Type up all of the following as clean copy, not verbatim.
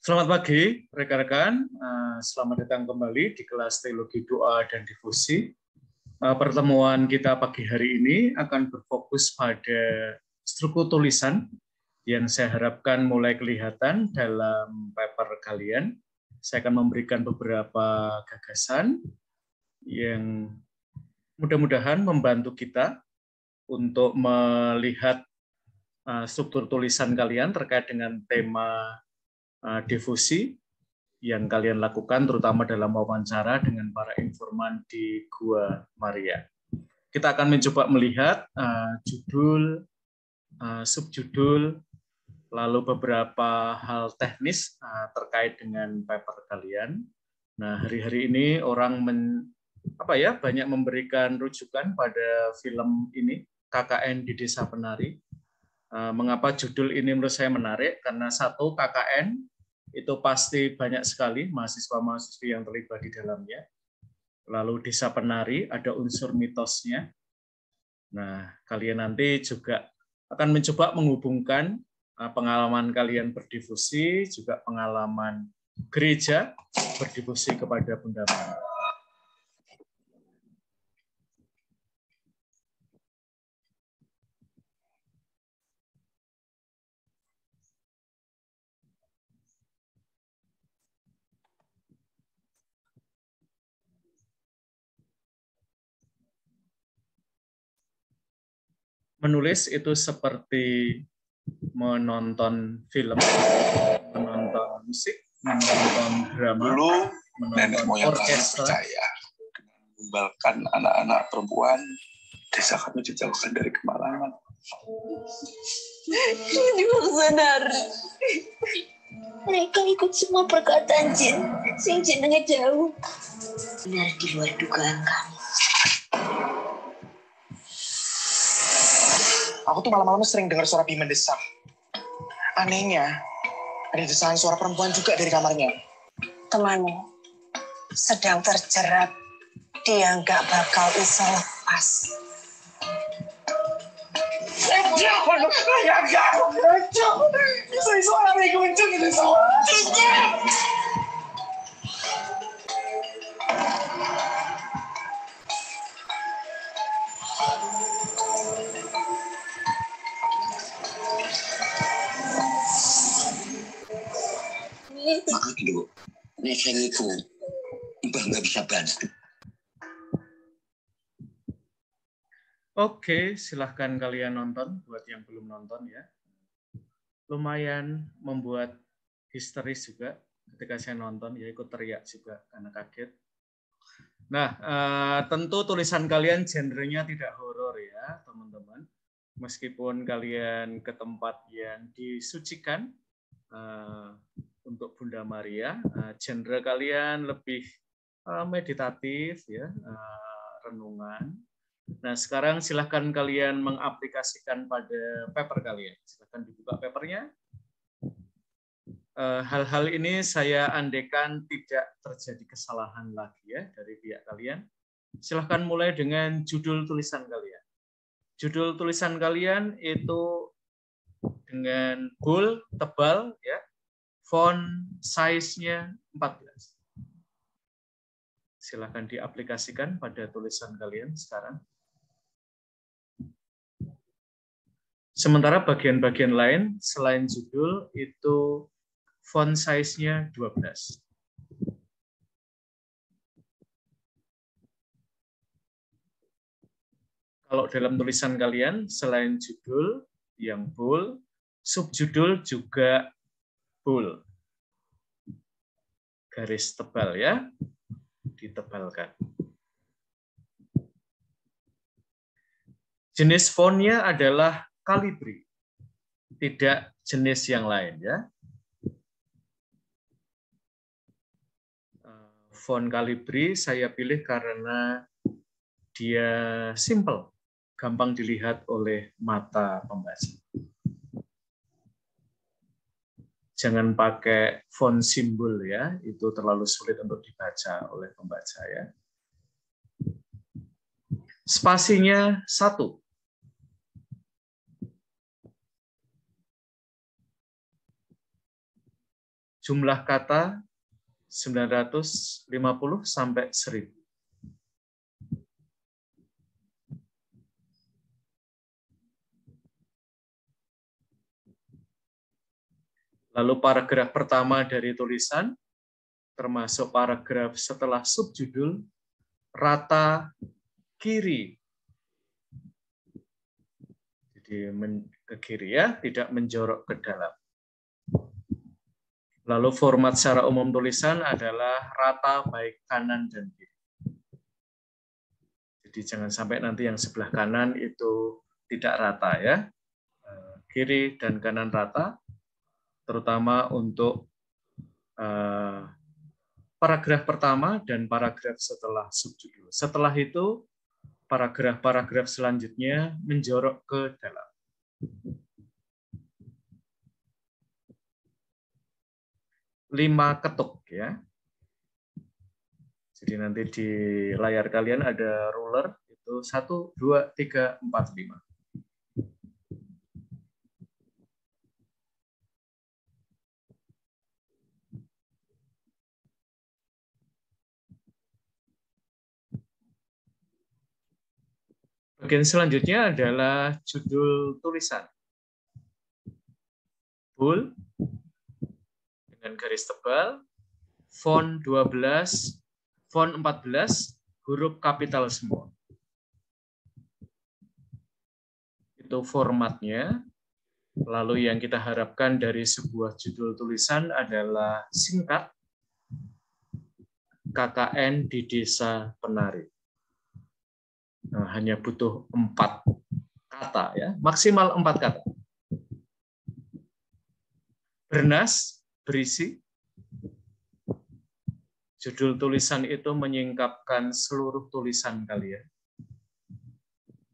Selamat pagi, rekan-rekan. Selamat datang kembali di kelas Teologi Doa dan Difusi. Pertemuan kita pagi hari ini akan berfokus pada struktur tulisan yang saya harapkan mulai kelihatan dalam paper kalian. Saya akan memberikan beberapa gagasan yang mudah-mudahan membantu kita untuk melihat struktur tulisan kalian terkait dengan tema difusi yang kalian lakukan terutama dalam wawancara dengan para informan di Gua Maria. Kita akan mencoba melihat judul, subjudul, lalu beberapa hal teknis terkait dengan paper kalian. Nah, hari-hari ini orang banyak memberikan rujukan pada film ini, KKN di Desa Penari. Mengapa judul ini menurut saya menarik? Karena satu, KKN itu pasti banyak sekali mahasiswa-mahasiswi yang terlibat di dalamnya. Lalu Desa Penari ada unsur mitosnya. Nah, kalian nanti juga akan mencoba menghubungkan pengalaman kalian berdifusi, juga pengalaman gereja berdifusi kepada Bunda Maria. Menulis itu seperti menonton film, menonton musik, menonton drama, menonton orkestra. Percaya mengembalikan anak-anak perempuan desa kami dijauhkan dari kemalangan. Ini benar. Mereka ikut semua perkataan Jin, sing jenenge jauh. Benar di luar dugaan kami. Aku tuh malam-malam sering dengar suara Bi mendesak. Anehnya, ada desahan suara perempuan juga dari kamarnya. Temanmu sedang terjerat. Dia nggak bakal bisa lepas. Maka dulu, Nesel itu Mbah nggak bisa bantu. Oke, silahkan kalian nonton buat yang belum nonton ya. Lumayan membuat histeris juga ketika saya nonton, ya ikut teriak juga karena kaget. Nah, tentu tulisan kalian genrenya tidak horor ya, teman-teman. Meskipun kalian ke tempat yang disucikan untuk Bunda Maria, genre kalian lebih meditatif ya, renungan. Nah, sekarang silahkan kalian mengaplikasikan pada paper kalian. Silahkan dibuka papernya. Hal-hal ini saya andaikan tidak terjadi kesalahan lagi ya dari pihak kalian. Silahkan mulai dengan judul tulisan kalian. Judul tulisan kalian itu dengan bold, tebal, ya, font size-nya 14. Silahkan diaplikasikan pada tulisan kalian sekarang. Sementara bagian-bagian lain selain judul itu font size-nya 12. Kalau dalam tulisan kalian selain judul yang bold, subjudul juga bold. Garis tebal ya, ditebalkan. Jenis fontnya adalah Calibri, tidak jenis yang lain ya. Font Calibri saya pilih karena dia simple, gampang dilihat oleh mata pembaca. Jangan pakai font simbol ya, itu terlalu sulit untuk dibaca oleh pembaca ya. Spasinya 1. jumlah kata 950 sampai 1000. Lalu paragraf pertama dari tulisan, termasuk paragraf setelah subjudul, rata kiri. Jadi ke kiri ya, tidak menjorok ke dalam. Lalu format secara umum tulisan adalah rata baik kanan dan kiri. Jadi jangan sampai nanti yang sebelah kanan itu tidak rata ya. Kiri dan kanan rata, terutama untuk paragraf pertama dan paragraf setelah subjudul. Setelah itu, paragraf-paragraf selanjutnya menjorok ke dalam. Lima ketuk ya. Jadi nanti di layar kalian ada ruler itu 1, 2, 3, 4, 5. Bagian selanjutnya adalah judul tulisan. Bold dengan garis tebal, font 12, font 14, huruf kapital semua. Itu formatnya. Lalu yang kita harapkan dari sebuah judul tulisan adalah singkat, KKN di Desa Penari. Nah, hanya butuh 4 kata ya, maksimal 4 kata. Bernas, berisi. Judul tulisan itu menyingkapkan seluruh tulisan kalian.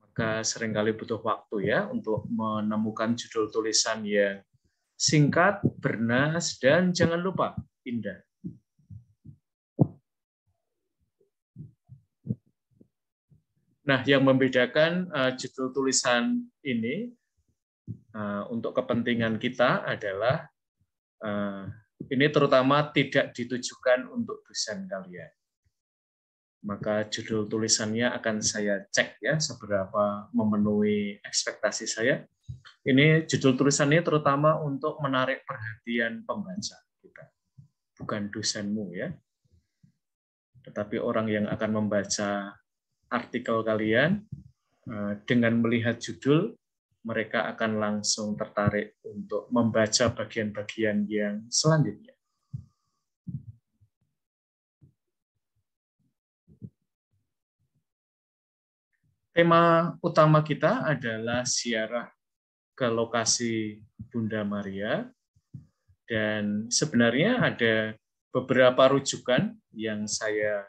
Maka seringkali butuh waktu ya untuk menemukan judul tulisan yang singkat, bernas, dan jangan lupa indah. Nah, yang membedakan judul tulisan ini untuk kepentingan kita adalah ini terutama tidak ditujukan untuk dosen kalian. Maka judul tulisannya akan saya cek ya seberapa memenuhi ekspektasi saya. Ini judul tulisannya terutama untuk menarik perhatian pembaca kita, bukan dosenmu ya. Tetapi orang yang akan membaca artikel kalian, dengan melihat judul, mereka akan langsung tertarik untuk membaca bagian-bagian yang selanjutnya. Tema utama kita adalah ziarah ke lokasi Bunda Maria, dan sebenarnya ada beberapa rujukan yang saya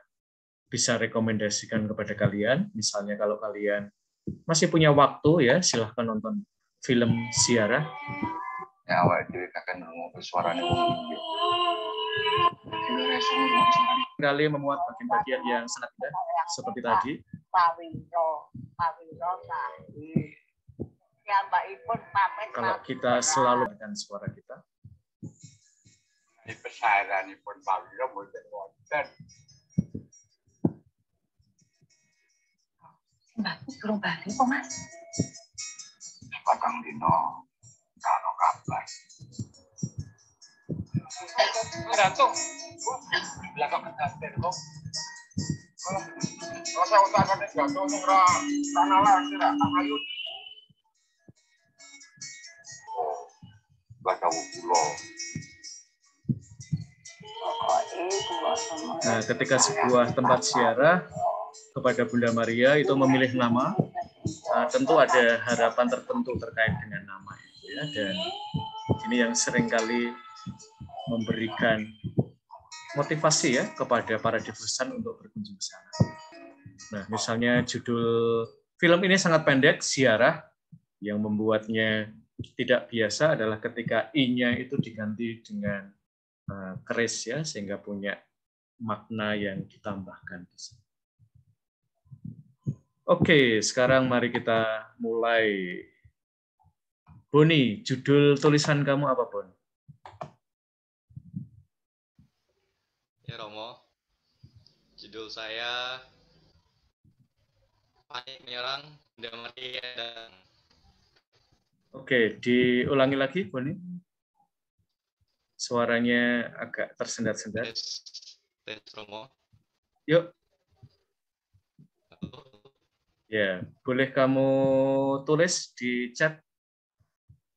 bisa rekomendasikan kepada kalian. Misalnya kalau kalian masih punya waktu ya, silahkan nonton film ziarah. Ya, awal diri akan ngomong suara nih. Kali memuat bagian-bagian yang sangat indah seperti tadi. Kalau kita selalu dengan suara kita. Ini pesaran pun Pawiro mboten wonten. Mbakku belum balik kok, Mas. Patang dino, kalau kabar. Ratu, belakang kantor kok. Kalau saya utarane jatuh ning ra tanah lagi ra tak ayu. Oh, belakang pulau. Nah, ketika sebuah tempat ziarah kepada Bunda Maria itu memilih nama, tentu ada harapan tertentu terkait dengan nama itu ya, dan ini yang seringkali memberikan motivasi ya kepada para devosan untuk berkunjung ke sana. Nah, misalnya judul film ini sangat pendek, ziarah. Yang membuatnya tidak biasa adalah ketika i-nya itu diganti dengan keris ya, sehingga punya makna yang ditambahkan di sini. Oke, sekarang mari kita mulai. Boni, judul tulisan kamu apa, Bon? Ya Romo, judul saya Panik Menyerang Bunda Maria dan Oke, diulangi lagi, Boni. Suaranya agak tersendat-sendat. tes Romo. Yuk, Halo. ya, boleh kamu tulis di chat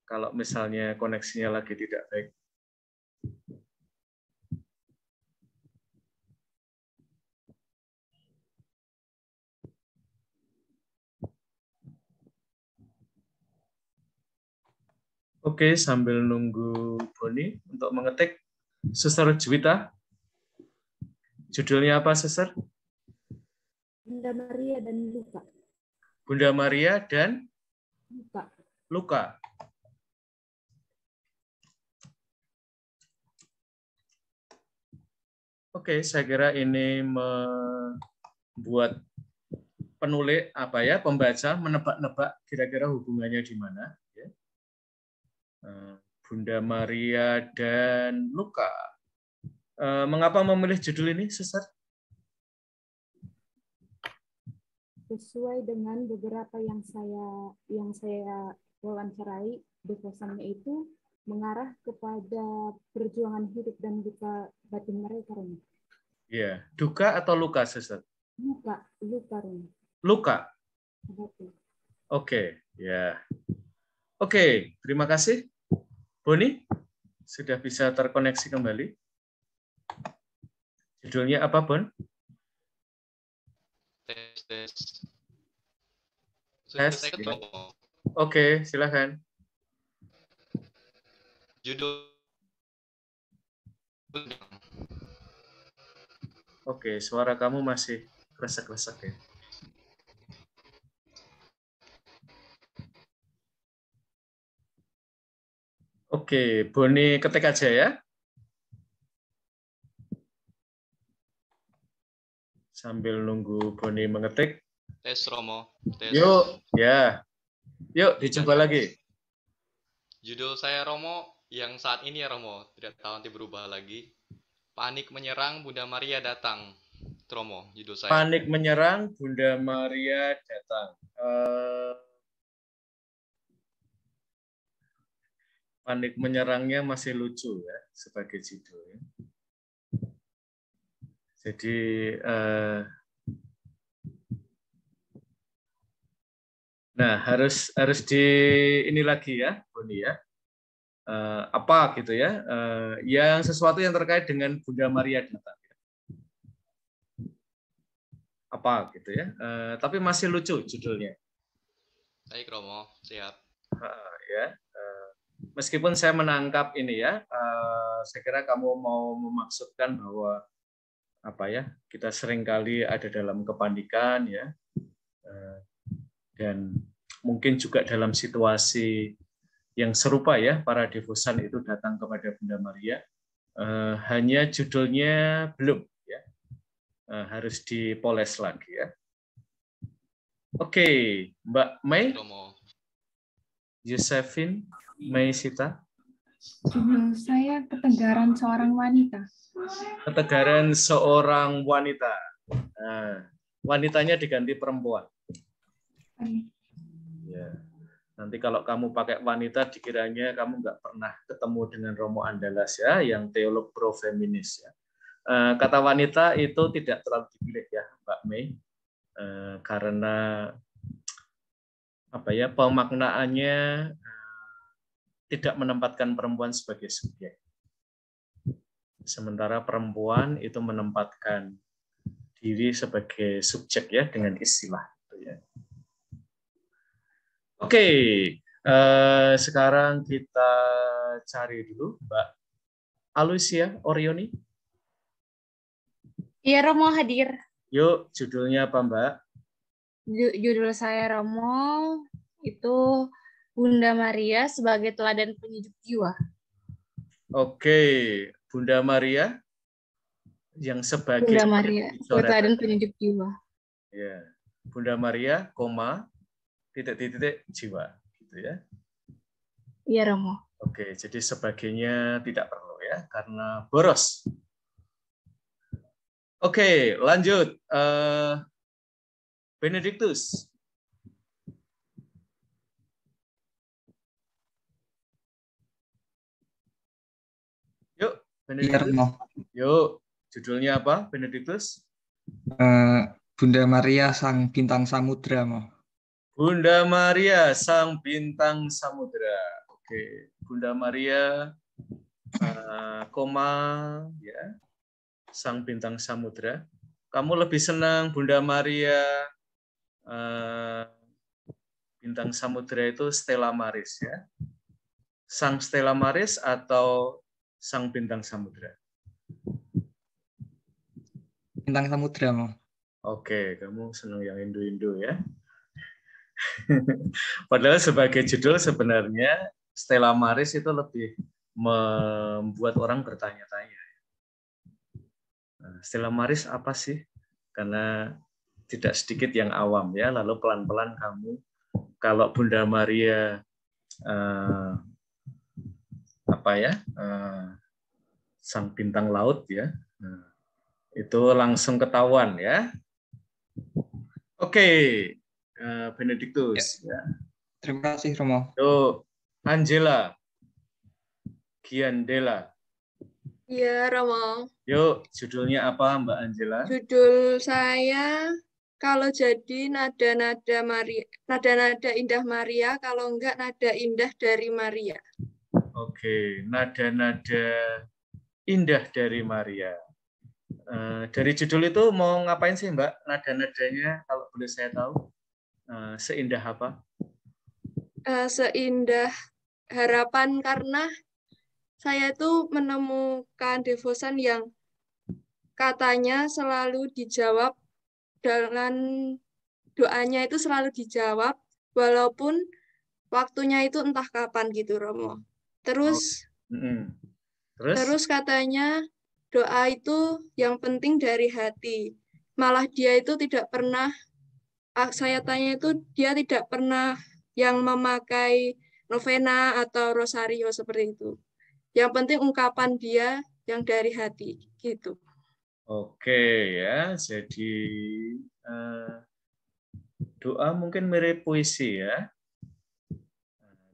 kalau misalnya koneksinya lagi tidak baik. Oke, sambil nunggu Boni untuk mengetik, Suster Juwita, judulnya apa, Suster? Bunda Maria dan Luka. Bunda Maria dan Luka. Luka. Oke, saya kira ini membuat penulis pembaca menebak-nebak kira-kira hubungannya di mana. Ya. Bunda Maria dan Luka. Mengapa memilih judul ini, Suster? Sesuai dengan beberapa yang saya wawancarai, devosannya itu mengarah kepada perjuangan hidup dan duka batin mereka, Romo. Ya, duka atau luka, Suster? Luka, Romo. Luka. Betul. Oke, ya. Oke, terima kasih. Boni, sudah bisa terkoneksi kembali. Judulnya apa, Bon? Tes. Tes. Saya Ya. Romo. Oke, silakan. Judul Oke, suara kamu masih kresek-kresek ya. Oke, Boni ketik aja ya. Sambil nunggu Boni mengetik. tes Romo. Tes. Yuk, ya. Yuk, dicoba lagi. Judul saya Romo yang saat ini ya Romo, tidak tahu nanti berubah lagi. Panik menyerang Bunda Maria datang. Itu Romo, judul saya. Panik menyerang Bunda Maria datang. Panik menyerangnya masih lucu ya sebagai judul. Jadi nah harus di ini lagi ya, Boni ya. Apa gitu ya? Yang sesuatu yang terkait dengan Bunda Maria datang. Apa gitu ya? Tapi masih lucu judulnya. Baik Romo, siap. Ya. Meskipun saya menangkap ini ya, saya kira kamu mau memaksudkan bahwa kita seringkali ada dalam kepanikan ya, dan mungkin juga dalam situasi yang serupa ya, para devosan itu datang kepada Bunda Maria, hanya judulnya belum ya, harus dipoles lagi ya. Oke, Mbak Mei, Josephine, Mei Sita. Judul saya Ketegaran Seorang Wanita. Ketegaran seorang wanita. Nah, wanitanya diganti perempuan. Ya. Nanti kalau kamu pakai wanita, dikiranya kamu nggak pernah ketemu dengan Romo Andalas ya, yang teolog pro-feminis ya. Kata wanita itu tidak terlalu dipilih ya, Mbak Mei, karena pemaknaannya tidak menempatkan perempuan sebagai subjek. Sementara perempuan itu menempatkan diri sebagai subjek ya dengan istilah itu ya. Oke, sekarang kita cari dulu Mbak Alusia Orioni. Iya, Romo hadir. Yuk, judulnya apa Mbak? Judul saya Romo itu Bunda Maria sebagai teladan penyejuk jiwa. Oke, Bunda Maria yang sebagai Bunda Maria teladan penyejuk jiwa. Ya, Bunda Maria, titik-titik jiwa, gitu ya. Iya, Romo. Oke, jadi sebagainya tidak perlu ya, karena boros. Oke, lanjut. Benedictus. Yuk, Benedictus. Yuk, judulnya apa, Benedictus? Bunda Maria Sang Bintang Samudra, Mo. Bunda Maria Sang Bintang Samudra. Oke, Bunda Maria, koma, ya, Sang Bintang Samudra. Kamu lebih senang Bunda Maria Bintang Samudra itu Stella Maris, ya? Sang Stella Maris atau Sang Bintang Samudra? Bintang Samudra, Mo. Oke, kamu senang yang Indo-Indo, ya? Padahal sebagai judul sebenarnya Stella Maris itu lebih membuat orang bertanya-tanya. Stella Maris apa sih? Karena tidak sedikit yang awam, ya. Lalu pelan-pelan kamu, kalau Bunda Maria Sang Bintang Laut, ya, itu langsung ketahuan, ya. Oke, Benedictus. Ya. Terima kasih, Romo. Yuk, Angela, Giandela. Ya, Romo. Yuk, judulnya apa, Mbak Angela? Judul saya kalau jadi nada-nada Maria, nada-nada indah Maria, kalau enggak nada indah dari Maria. Oke, nada-nada indah dari Maria. Dari judul itu mau ngapain sih, Mbak? Nada-nadanya, kalau boleh saya tahu, seindah apa? Seindah harapan, karena saya tuh menemukan devosan yang katanya selalu dijawab dengan doanya itu selalu dijawab walaupun waktunya itu entah kapan gitu, Romo. Terus katanya doa itu yang penting dari hati. Malah dia itu tidak pernah, saya tanya itu dia tidak pernah yang memakai novena atau rosario seperti itu. Yang penting ungkapan dia yang dari hati gitu. Oke, ya, jadi doa mungkin mirip puisi, ya,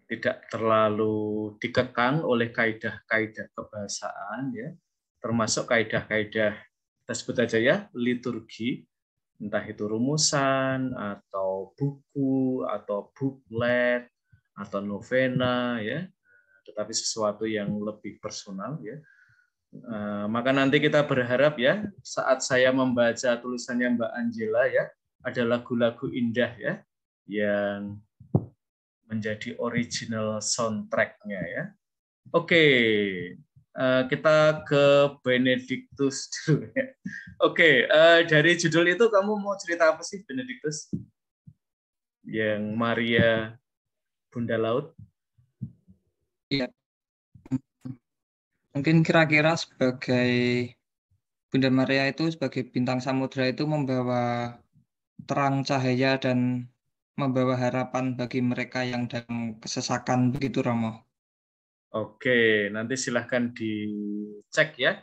tidak terlalu dikekang oleh kaidah-kaidah kebahasaan, ya, termasuk kaidah-kaidah, kita sebut aja, ya, liturgi, entah itu rumusan atau buku atau booklet atau novena, ya, tetapi sesuatu yang lebih personal, ya. Maka nanti kita berharap, ya, saat saya membaca tulisannya Mbak Angela, ya, ada lagu-lagu indah, ya, yang menjadi original soundtrack-nya, ya. Oke, kita ke Benedictus dulu, ya. Oke, dari judul itu kamu mau cerita apa sih, Benedictus? Yang Maria Bunda Laut? Iya. Mungkin kira-kira sebagai Bunda Maria itu sebagai bintang samudra itu membawa terang cahaya dan membawa harapan bagi mereka yang dalam kesesakan, begitu, Romo. Oke, nanti silahkan dicek, ya,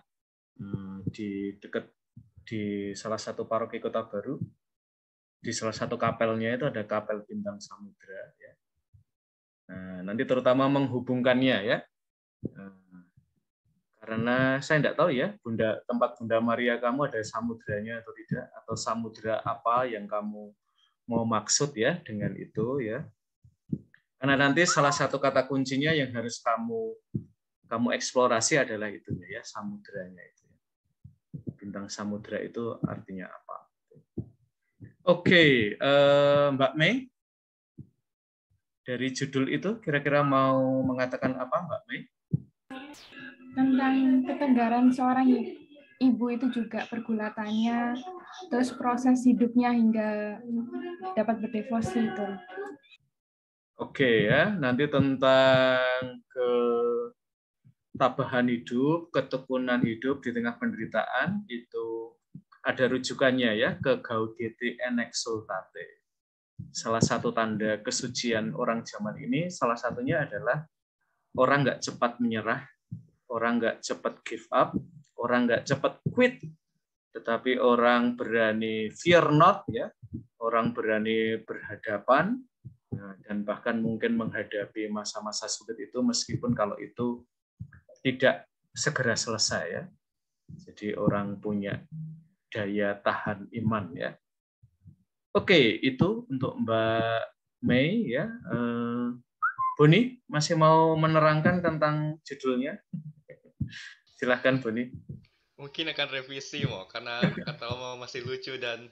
di dekat di salah satu paroki Kota Baru, di salah satu kapelnya itu ada kapel bintang samudra, ya. Nah, nanti terutama menghubungkannya, ya. Karena saya tidak tahu, ya, tempat Bunda Maria kamu ada samudranya atau tidak, atau samudra apa yang kamu mau maksud, ya, dengan itu, ya. Karena nanti salah satu kata kuncinya yang harus kamu eksplorasi adalah itunya, ya, samudranya itu. Bintang samudra itu artinya apa? Oke, Mbak Mei, dari judul itu kira-kira mau mengatakan apa, Mbak Mei? Tentang ketenggaran seorang ibu itu juga pergulatannya, terus proses hidupnya hingga dapat berdevosi itu. Oke, ya, nanti tentang ketabahan hidup, ketekunan hidup di tengah penderitaan itu ada rujukannya, ya, ke Gaudete et Exsultate. Salah satu tanda kesucian orang zaman ini, salah satunya adalah orang nggak cepat menyerah, orang nggak cepat give up, orang nggak cepat quit, tetapi orang berani fear not, ya, orang berani berhadapan, dan bahkan mungkin menghadapi masa-masa sulit itu meskipun kalau itu tidak segera selesai, ya. Jadi orang punya daya tahan iman, ya. Oke, itu untuk Mbak Mei, ya. Boni masih mau menerangkan tentang judulnya? Silahkan Boni. Mungkin akan revisi mau karena kata Romo masih lucu dan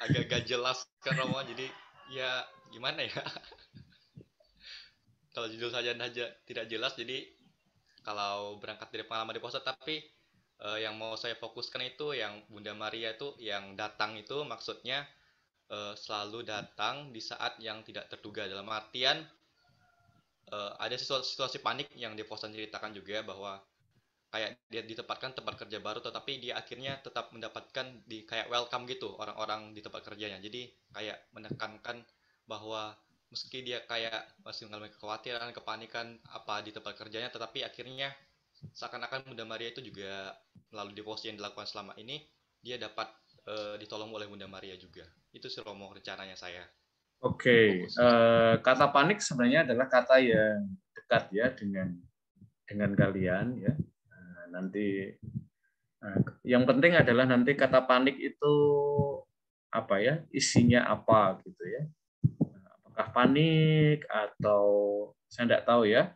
agak-agak jelas kan Romo, jadi ya gimana ya. Kalau judul saja tidak jelas, jadi kalau berangkat dari pengalaman di poster, tapi yang mau saya fokuskan itu yang Bunda Maria itu yang datang itu maksudnya selalu datang di saat yang tidak terduga, dalam artian ada situasi panik yang di poster ceritakan juga bahwa kayak dia ditempatkan tempat kerja baru, tetapi dia akhirnya tetap mendapatkan di kayak welcome gitu orang-orang di tempat kerjanya. Jadi kayak menekankan bahwa meski dia kayak masih mengalami kekhawatiran, kepanikan apa di tempat kerjanya, tetapi akhirnya seakan-akan Bunda Maria itu juga melalui devosi yang dilakukan selama ini, dia dapat ditolong oleh Bunda Maria juga. Itu sih Romo rencananya saya. Oke, kata panik sebenarnya adalah kata yang dekat ya dengan kalian, ya. Nanti yang penting adalah nanti kata panik itu apa ya, isinya apa gitu ya, apakah panik atau saya tidak tahu ya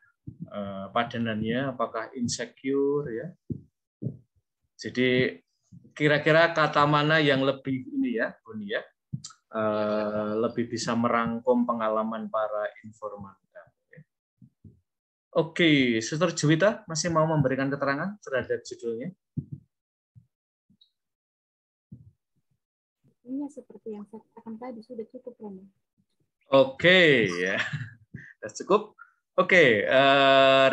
padanannya, apakah insecure ya. Jadi kira-kira kata mana yang lebih ini ya Buni ya, lebih bisa merangkum pengalaman para informan. Oke, Suster Juwita masih mau memberikan keterangan terhadap judulnya? Ini seperti yang saya katakan tadi, sudah cukup, Romo. Oke, ya, sudah cukup. Oke,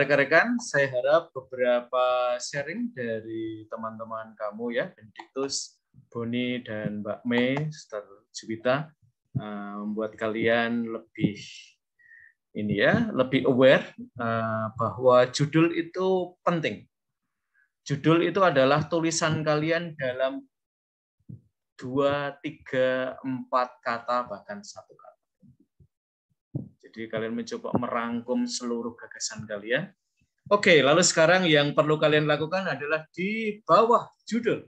rekan-rekan, saya harap beberapa sharing dari teman-teman kamu ya, Benediktus, Boni, dan Mbak Mei, Suster Juwita, membuat kalian lebih ini ya, lebih aware bahwa judul itu penting. Judul itu adalah tulisan kalian dalam 2, 3, 4 kata, bahkan 1 kata. Jadi kalian mencoba merangkum seluruh gagasan kalian. Oke, lalu sekarang yang perlu kalian lakukan adalah di bawah judul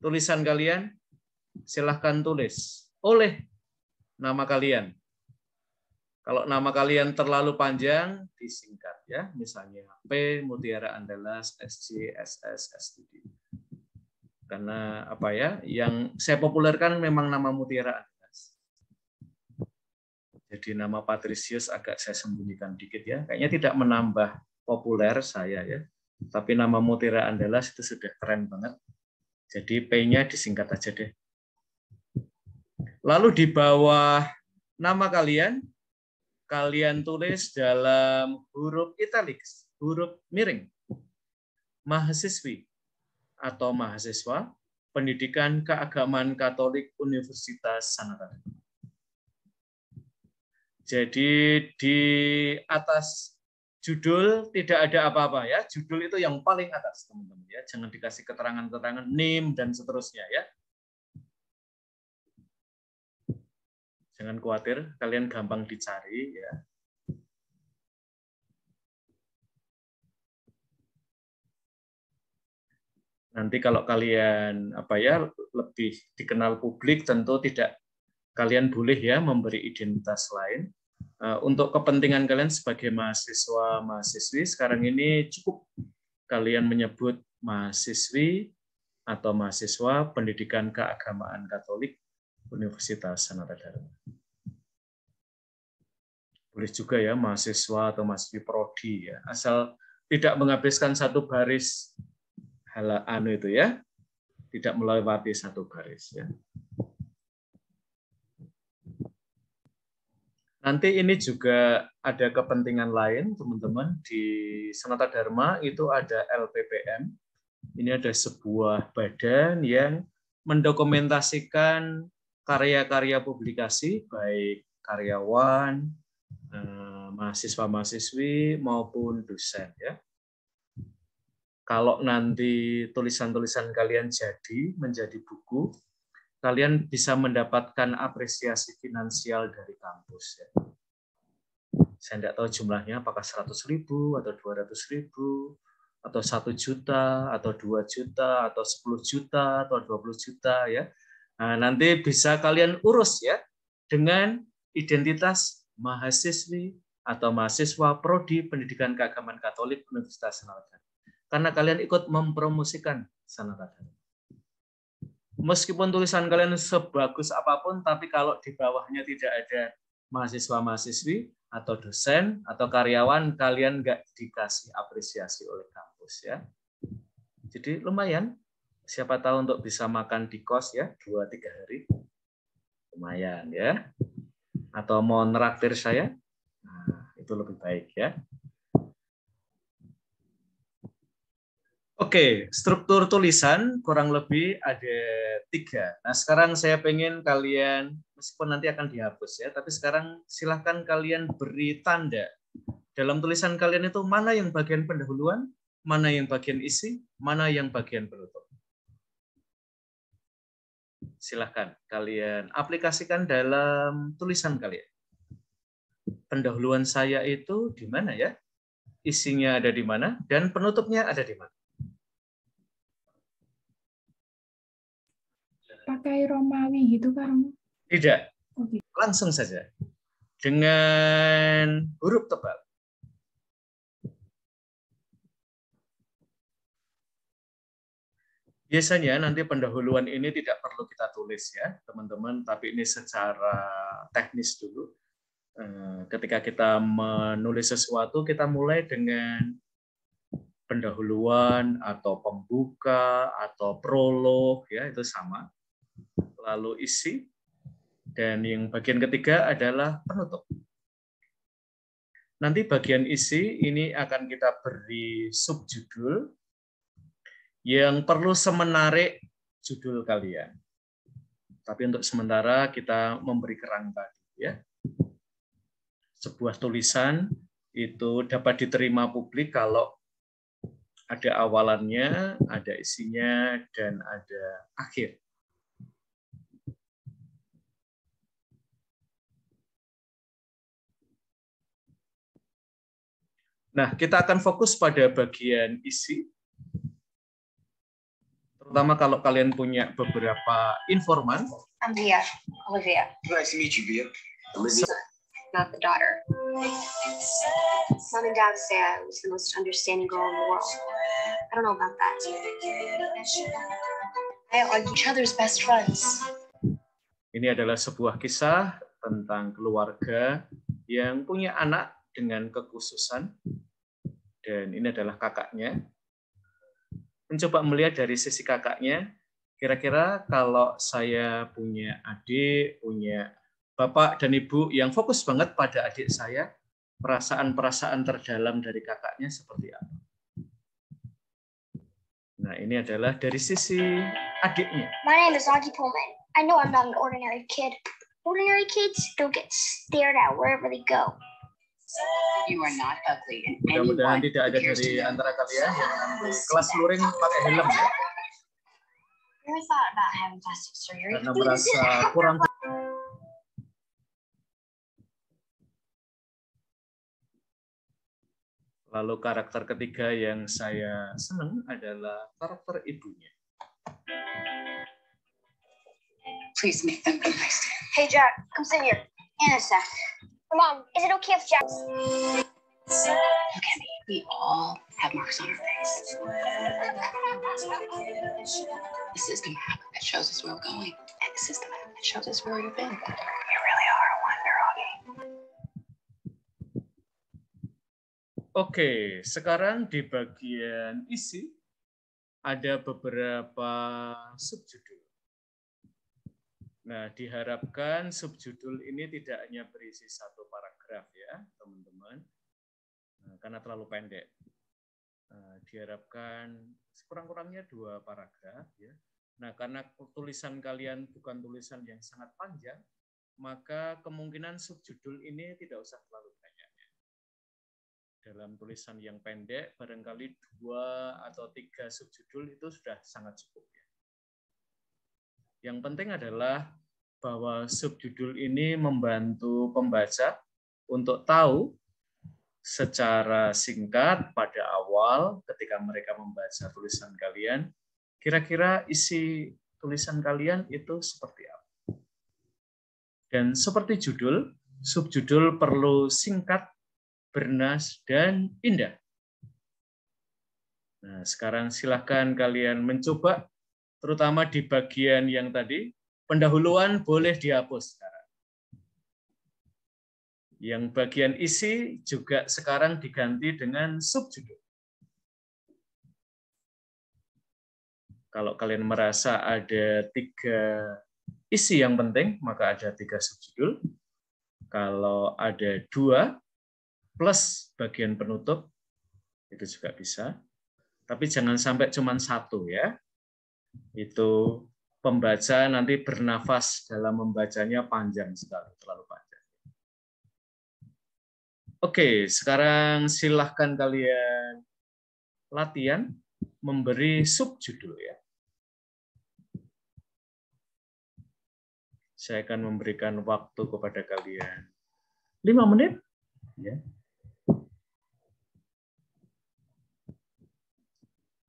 tulisan kalian, silahkan tulis oleh nama kalian. Kalau nama kalian terlalu panjang, disingkat ya. Misalnya P, Mutiara Andalas, SC, SS, STD. Karena apa ya? Yang saya populerkan memang nama Mutiara Andalas. Jadi nama Patrisius agak saya sembunyikan dikit ya. Kayaknya tidak menambah populer saya ya. Tapi nama Mutiara Andalas itu sudah keren banget. Jadi P-nya disingkat aja deh. Lalu di bawah nama kalian tulis dalam huruf italics, huruf miring. Mahasiswi atau mahasiswa Pendidikan Keagamaan Katolik Universitas Sanata. Jadi di atas judul tidak ada apa-apa ya. Judul itu yang paling atas, teman-teman ya. Jangan dikasih keterangan-keterangan name dan seterusnya ya. Jangan khawatir, kalian gampang dicari ya. Nanti kalau kalian apa ya lebih dikenal publik, tentu tidak kalian boleh ya memberi identitas lain. Untuk kepentingan kalian sebagai mahasiswa mahasiswi sekarang ini cukup kalian menyebut mahasiswi atau mahasiswa Pendidikan Keagamaan Katolik Universitas Sanata Dharma. Boleh juga ya mahasiswa atau mahasiswi prodi ya, asal tidak menghabiskan satu baris itu ya, tidak melewati satu baris ya. Nanti ini juga ada kepentingan lain teman-teman, di Sanata Dharma itu ada LPPM. Ini ada sebuah badan yang mendokumentasikan karya-karya publikasi, baik karyawan, mahasiswa-mahasiswi maupun dosen ya. kalau nanti tulisan-tulisan kalian jadi menjadi buku, kalian bisa mendapatkan apresiasi finansial dari kampus. Ya. Saya tidak tahu jumlahnya, apakah 100.000 atau 200.000 atau 1 juta atau 2 juta atau 10 juta atau 20 juta ya. Nah, nanti bisa kalian urus ya dengan identitas mahasiswi atau mahasiswa prodi Pendidikan Keagamaan Katolik Universitas Sanata. Karena kalian ikut mempromosikan Sanata. Meskipun tulisan kalian sebagus apapun, tapi kalau di bawahnya tidak ada mahasiswa-mahasiswi atau dosen atau karyawan, kalian nggak dikasih apresiasi oleh kampus ya. Jadi lumayan, siapa tahu untuk bisa makan di kos ya 2-3 hari, lumayan ya. Atau mau neraktir saya, nah, itu lebih baik ya. Oke, struktur tulisan kurang lebih ada 3. Nah, sekarang saya pengen kalian, meskipun nanti akan dihapus ya, tapi sekarang silahkan kalian beri tanda. Dalam tulisan kalian itu mana yang bagian pendahuluan, mana yang bagian isi, mana yang bagian penutup. Silahkan kalian aplikasikan dalam tulisan kalian. Pendahuluan saya itu di mana ya? Isinya ada di mana, dan penutupnya ada di mana? Pakai Romawi gitu kan? Tidak. Langsung saja. Dengan huruf tebal. Biasanya nanti pendahuluan ini tidak perlu kita tulis ya, teman-teman, tapi ini secara teknis dulu. Ketika kita menulis sesuatu, kita mulai dengan pendahuluan atau pembuka atau prolog ya, itu sama. Lalu isi, dan yang bagian ketiga adalah penutup. Nanti bagian isi ini akan kita beri subjudul yang perlu semenarik judul kalian. Tapi untuk sementara kita memberi kerangka ya. Sebuah tulisan itu dapat diterima publik kalau ada awalannya, ada isinya, dan ada akhir. Nah, kita akan fokus pada bagian isi. Terutama kalau kalian punya beberapa informan. I'm Via, Olivia. Nice to meet you, Via. Olivia. Not the daughter. Mom and Dad say I was the most understanding girl in the world. I don't know about that. I are each other's best friends. Ini adalah sebuah kisah tentang keluarga yang punya anak dengan kekhususan, dan ini adalah kakaknya. Mencoba melihat dari sisi kakaknya, kira-kira kalau saya punya adik, punya bapak dan ibu yang fokus banget pada adik saya, perasaan-perasaan terdalam dari kakaknya seperti apa? Nah, ini adalah dari sisi adiknya. My name is Augie Pullman. I know I'm not an ordinary kid. Ordinary kids don't get stared at wherever they go. You are not ugly in any Mudah-mudahan way. tidak ada dari antara kalian yang di kelas luring pakai helm ya. Never thought about having plastic surgery. Karena merasa kurang. Lalu karakter ketiga yang saya senang adalah karakter ibunya. Please make them be nice. Hey, Jack, come sit here. In a sec. Mom, is it okay if Jack... Look at me. We all have marks on our face. This is the map that shows us where we're going. And this is the map that shows us where we've been. You really are a wonder, Augie. Oke, sekarang di bagian isi ada beberapa subjudul. Nah, diharapkan subjudul ini tidak hanya berisi 1 paragraf ya, teman-teman, karena terlalu pendek. Diharapkan sekurang-kurangnya 2 paragraf ya. Nah, karena tulisan kalian bukan tulisan yang sangat panjang, maka kemungkinan subjudul ini tidak usah terlalu banyak. dalam tulisan yang pendek, barangkali 2 atau 3 subjudul itu sudah sangat cukup. Yang penting adalah bahwa subjudul ini membantu pembaca untuk tahu secara singkat pada awal ketika mereka membaca tulisan kalian, kira-kira isi tulisan kalian itu seperti apa. Dan seperti judul, subjudul perlu singkat, bernas, dan indah. Nah, sekarang silahkan kalian mencoba, terutama di bagian yang tadi, pendahuluan boleh dihapus sekarang. Yang bagian isi juga sekarang diganti dengan subjudul. Kalau kalian merasa ada 3 isi yang penting, maka ada 3 subjudul. Kalau ada 2 plus bagian penutup, itu juga bisa. Tapi jangan sampai cuma 1 ya. Itu pembaca nanti bernafas dalam membacanya panjang sekali, terlalu panjang. Oke, sekarang silahkan kalian latihan memberi subjudul ya. Saya akan memberikan waktu kepada kalian 5 menit. Ya.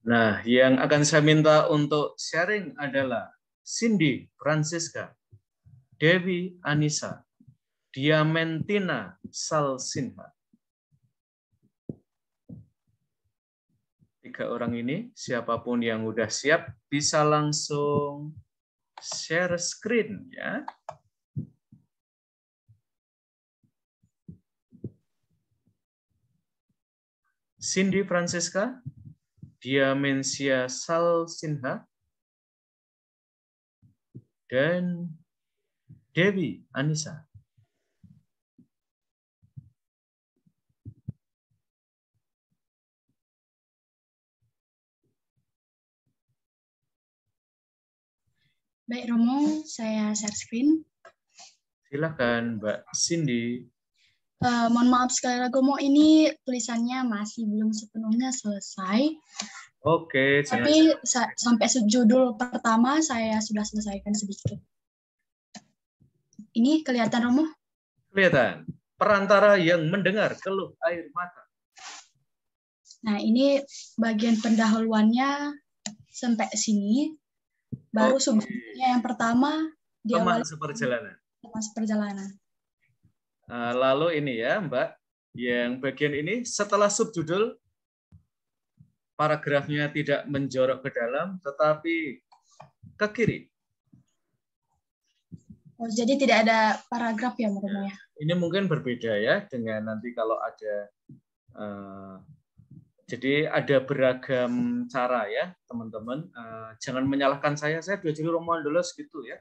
Nah, yang akan saya minta untuk sharing adalah Cindy Francisca, Dewi Anissa, Diamentina Salsinha. 3 orang ini, siapapun yang udah siap, bisa langsung share screen ya. Cindy Francisca, Diamensia Salsinha, dan Dewi Anissa. Baik Romo, saya share screen. Silakan Mbak Cindy. Mohon maaf sekali lagi Romo, ini tulisannya masih belum sepenuhnya selesai. Oke, tapi sampai judul pertama saya sudah selesaikan sedikit. Ini kelihatan Romo? Kelihatan. Perantara yang mendengar keluh air mata. Nah, ini bagian pendahuluannya sampai sini. Baru subjudulnya yang pertama teman seperjalanan. Teman seperjalanan. Lalu ini ya Mbak, yang bagian ini setelah subjudul paragrafnya tidak menjorok ke dalam, tetapi ke kiri. Oh, jadi tidak ada paragraf ya, Romo ya? Ini mungkin berbeda ya dengan nanti kalau ada. Jadi ada beragam cara ya teman-teman. Jangan menyalahkan saya dulu Romo Andolos gitu ya.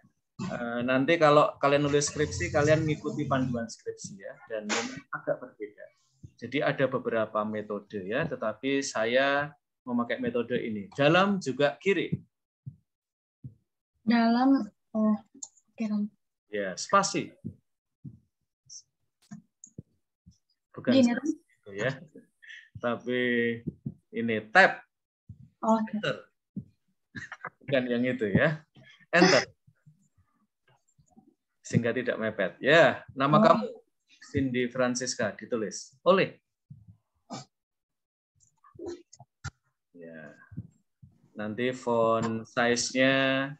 Nanti kalau kalian nulis skripsi, kalian mengikuti panduan skripsi ya, dan agak berbeda. Jadi ada beberapa metode ya, tetapi saya memakai metode ini. Dalam juga kiri. Dalam, oh, oke. Ya, spasi. Bukan spasi, gitu ya. Tapi ini tab. Oh, enter. Bukan yang itu ya. Enter. Sehingga tidak mepet. Ya, nama kamu Cindy Francisca ditulis. Oleh. Ya. Nanti font size-nya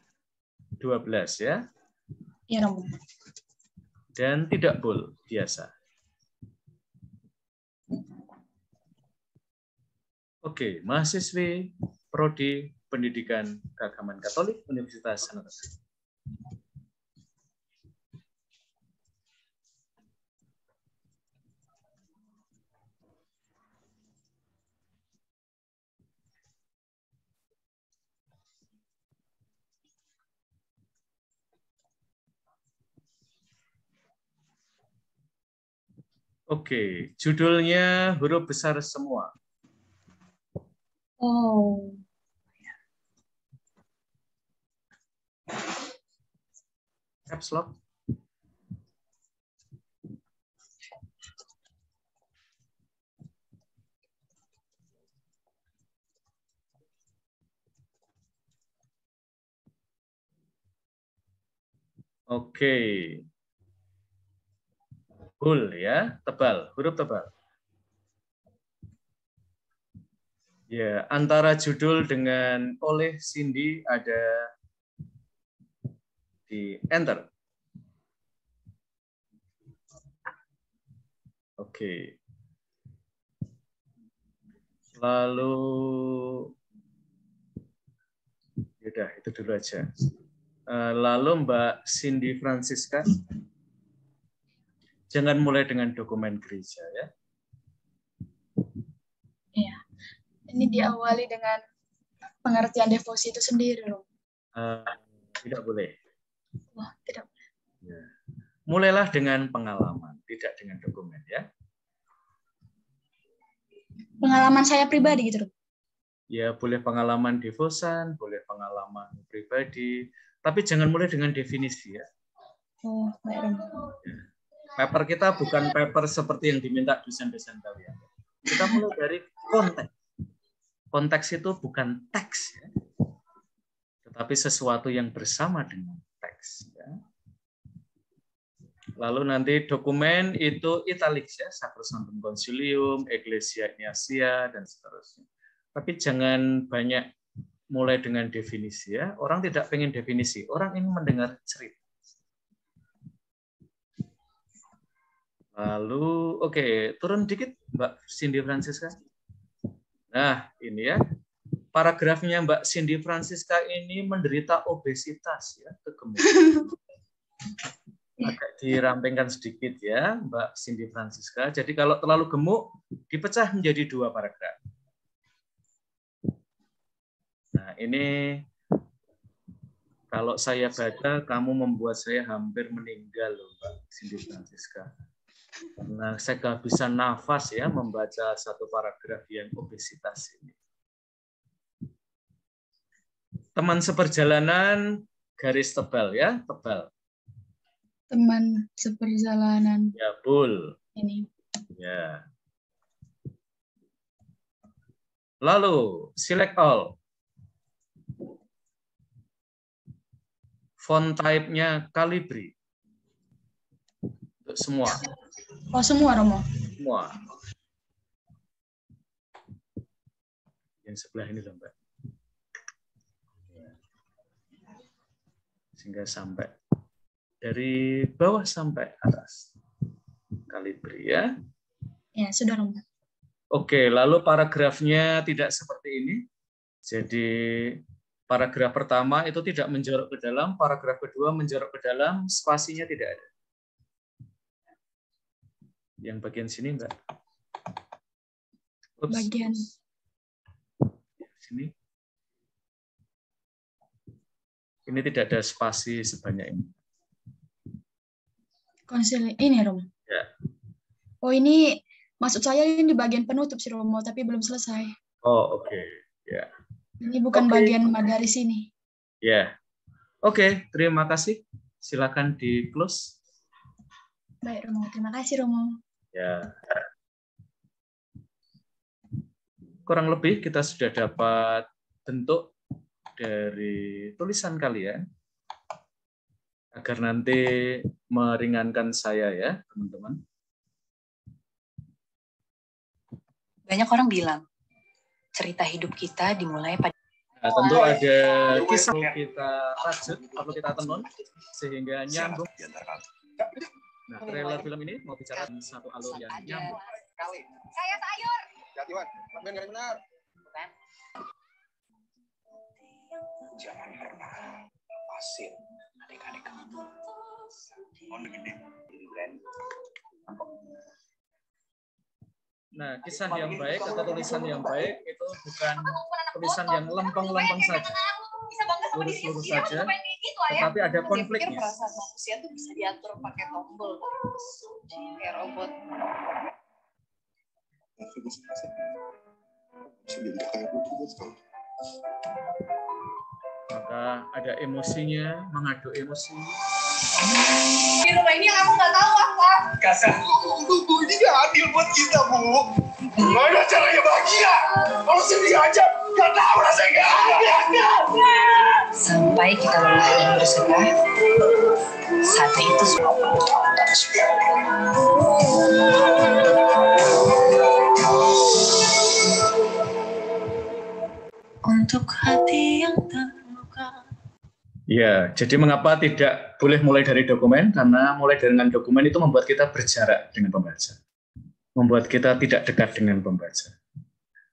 12 ya. Iya, dan tidak bold, biasa. Oke, mahasiswi Prodi Pendidikan Keagamaan Katolik Universitas Sanatasi. Oke, judulnya huruf besar semua. Oh. Caps lock. Oke. Hul ya, tebal, huruf tebal. Ya, antara judul dengan oleh Cindy ada di enter. Oke. Lalu yaudah itu dulu aja. Lalu Mbak Cindy Francisca, jangan mulai dengan dokumen gereja ya. Iya. Ini diawali dengan pengertian devosi itu sendiri, Rom. Tidak boleh. Wah, tidak boleh. Ya. Mulailah dengan pengalaman, tidak dengan dokumen ya. Pengalaman saya pribadi gitu, Rom. Ya, boleh pengalaman devosan, boleh pengalaman pribadi, tapi jangan mulai dengan definisi ya. Oh, baik, Rom. Ya. Paper kita bukan paper seperti yang diminta dosen-dosen kalian. Kita mulai dari konteks. Konteks itu bukan teks, ya, tetapi sesuatu yang bersama dengan teks. Ya. Lalu nanti dokumen itu italics ya, Sacrosanctum Concilium, Ecclesia Ignatia, dan seterusnya. Tapi jangan banyak mulai dengan definisi ya. Orang tidak pengen definisi, orang ingin mendengar cerita. Lalu, oke, turun dikit Mbak Cindy Francisca. Nah, ini ya. Paragrafnya Mbak Cindy Francisca ini menderita obesitas ya, kegemukan. Agak dirampingkan sedikit ya, Mbak Cindy Francisca. Jadi kalau terlalu gemuk, dipecah menjadi 2 paragraf. Nah, ini kalau saya baca, kamu membuat saya hampir meninggal loh, Mbak Cindy Francisca. Karena saya nggak bisa nafas ya membaca satu paragraf yang obesitas ini. Teman seperjalanan, garis tebal ya, tebal. Teman seperjalanan. Ya, Bul. Ini. Ya. Lalu, select all. Font type-nya Calibri. Untuk semua. Oh, semua, Romo? Semua. Yang sebelah ini loh, Mbak. Sehingga sampai dari bawah sampai atas. Calibri ya. Ya, sudah, Romo. Oke, lalu paragrafnya tidak seperti ini. Jadi paragraf pertama itu tidak menjorok ke dalam, paragraf kedua menjorok ke dalam, spasinya tidak ada. Yang bagian sini enggak? Ups. Bagian sini. Ini tidak ada spasi sebanyak ini. Konsili ini, Romo. Ya. Oh, ini maksud saya ini di bagian penutup sih, Romo, tapi belum selesai. Oh, oke. Ya. Ini bukan bagian dari sini. Ya. Oke, terima kasih. Silakan di close. Baik, Romo. Terima kasih, Romo. Ya. Kurang lebih kita sudah dapat bentuk dari tulisan kalian agar nanti meringankan saya ya, teman-teman. Banyak orang bilang cerita hidup kita dimulai pada Nah, tentu ada kisah kita rajut, perlu kita tenun sehingga nyambung. Nah, trailer film ini mau bicara tentang satu alur yang nyambung. Saya sayur. Hati-hati, Wan. Wan, yang benar. Jangan pernah lepasin adik-adik kamu. Mau gede. Nah, kisah yang baik atau tulisan yang baik itu bukan tulisan yang lempeng-lempeng saja, lurus-lurus saja, tetapi ada konfliknya. perasaan manusia tuh bisa diatur pakai tombol kayak robot. Maka ada emosinya, mengadu emosi. Di rumah ini aku nggak tahu apa. Kasar. Bu, ini nggak adil buat kita, Bu. Gimana caranya bahagia? Kalau sendiri aja, nggak tahu rasanya nggak ada. Sampai kita lelah dan berserah, hati itu untuk hati yang terluka. Ya, jadi mengapa tidak boleh mulai dari dokumen? Karena mulai dengan dokumen itu membuat kita berjarak dengan pembaca. Membuat kita tidak dekat dengan pembaca.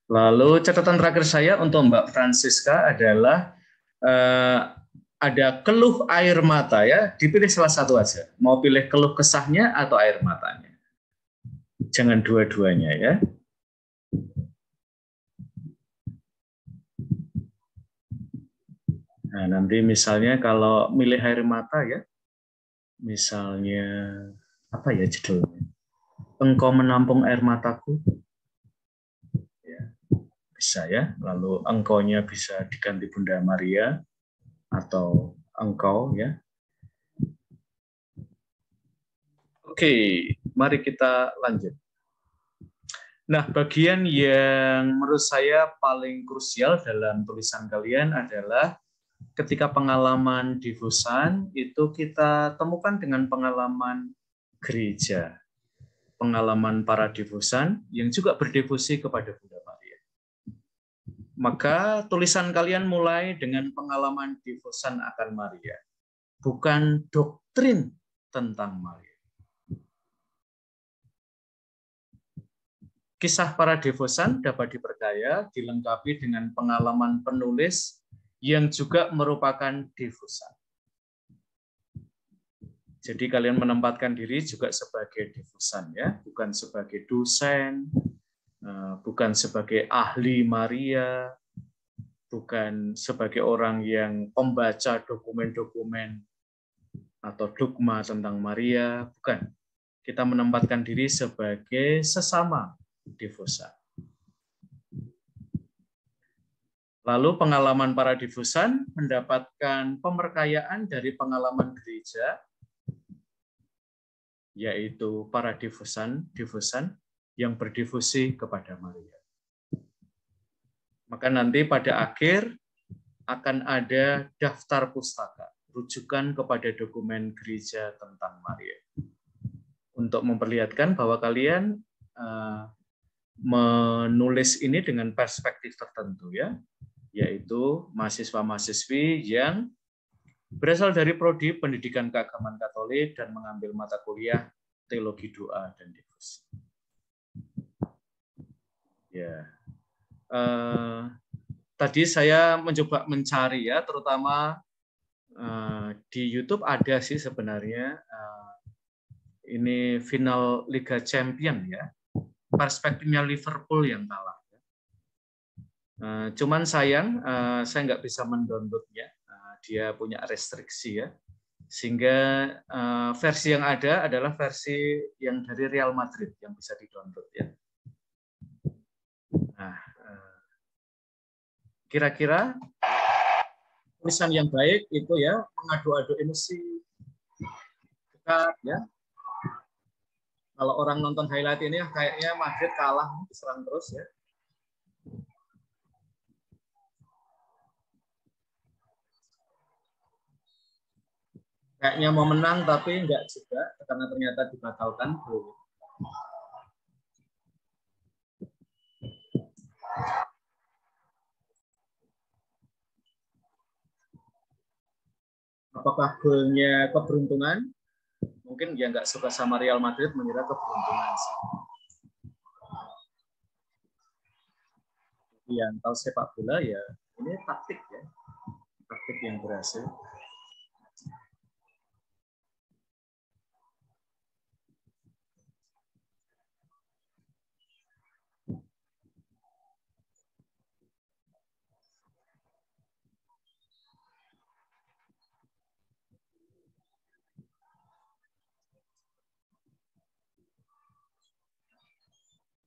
Lalu catatan terakhir saya untuk Mbak Francisca adalah ada keluh air mata ya, dipilih salah satu aja. Mau pilih keluh kesahnya atau air matanya. Jangan dua-duanya ya. Nah, nanti misalnya kalau milih air mata ya, misalnya apa ya judulnya? Engkau menampung air mataku. Ya, bisa ya. Lalu engkaunya bisa diganti Bunda Maria atau engkau ya. Oke, mari kita lanjut. Nah, bagian yang menurut saya paling krusial dalam tulisan kalian adalah ketika pengalaman divosan itu kita temukan dengan pengalaman gereja, pengalaman para divosan yang juga berdevosi kepada Bunda Maria. Maka tulisan kalian mulai dengan pengalaman divosan akan Maria, bukan doktrin tentang Maria. Kisah para devosan dapat dipercaya dilengkapi dengan pengalaman penulis yang juga merupakan devosan. Jadi kalian menempatkan diri juga sebagai devosan ya, bukan sebagai dosen, bukan sebagai ahli Maria, bukan sebagai orang yang pembaca dokumen-dokumen atau dogma tentang Maria, bukan. Kita menempatkan diri sebagai sesama devosan. Lalu pengalaman para devosan mendapatkan pemberkayaan dari pengalaman gereja, yaitu para devosan yang berdevosi kepada Maria. Maka nanti pada akhir akan ada daftar pustaka, rujukan kepada dokumen gereja tentang Maria. Untuk memperlihatkan bahwa kalian menulis ini dengan perspektif tertentu ya, yaitu mahasiswa-mahasiswi yang berasal dari prodi Pendidikan Keagamaan Katolik dan mengambil mata kuliah Teologi Doa dan Devosi. Ya, tadi saya mencoba mencari ya, terutama di YouTube ada sih sebenarnya ini final Liga Champion ya, perspektifnya Liverpool yang kalah. Cuman sayang saya nggak bisa mendownloadnya, dia punya restriksi ya, sehingga versi yang ada adalah versi yang dari Real Madrid yang bisa didownload ya. Nah, kira-kira tulisan yang baik itu ya mengadu-adu emosi dekat ya. Kalau orang nonton highlight ini kayaknya Madrid kalah, diserang terus ya. Kayaknya mau menang tapi enggak juga karena ternyata dibatalkan. Apakah golnya keberuntungan? Mungkin dia nggak suka sama Real Madrid mengira keberuntungan sih. Yang tahu sepak bola ya ini taktik ya, taktik yang berhasil.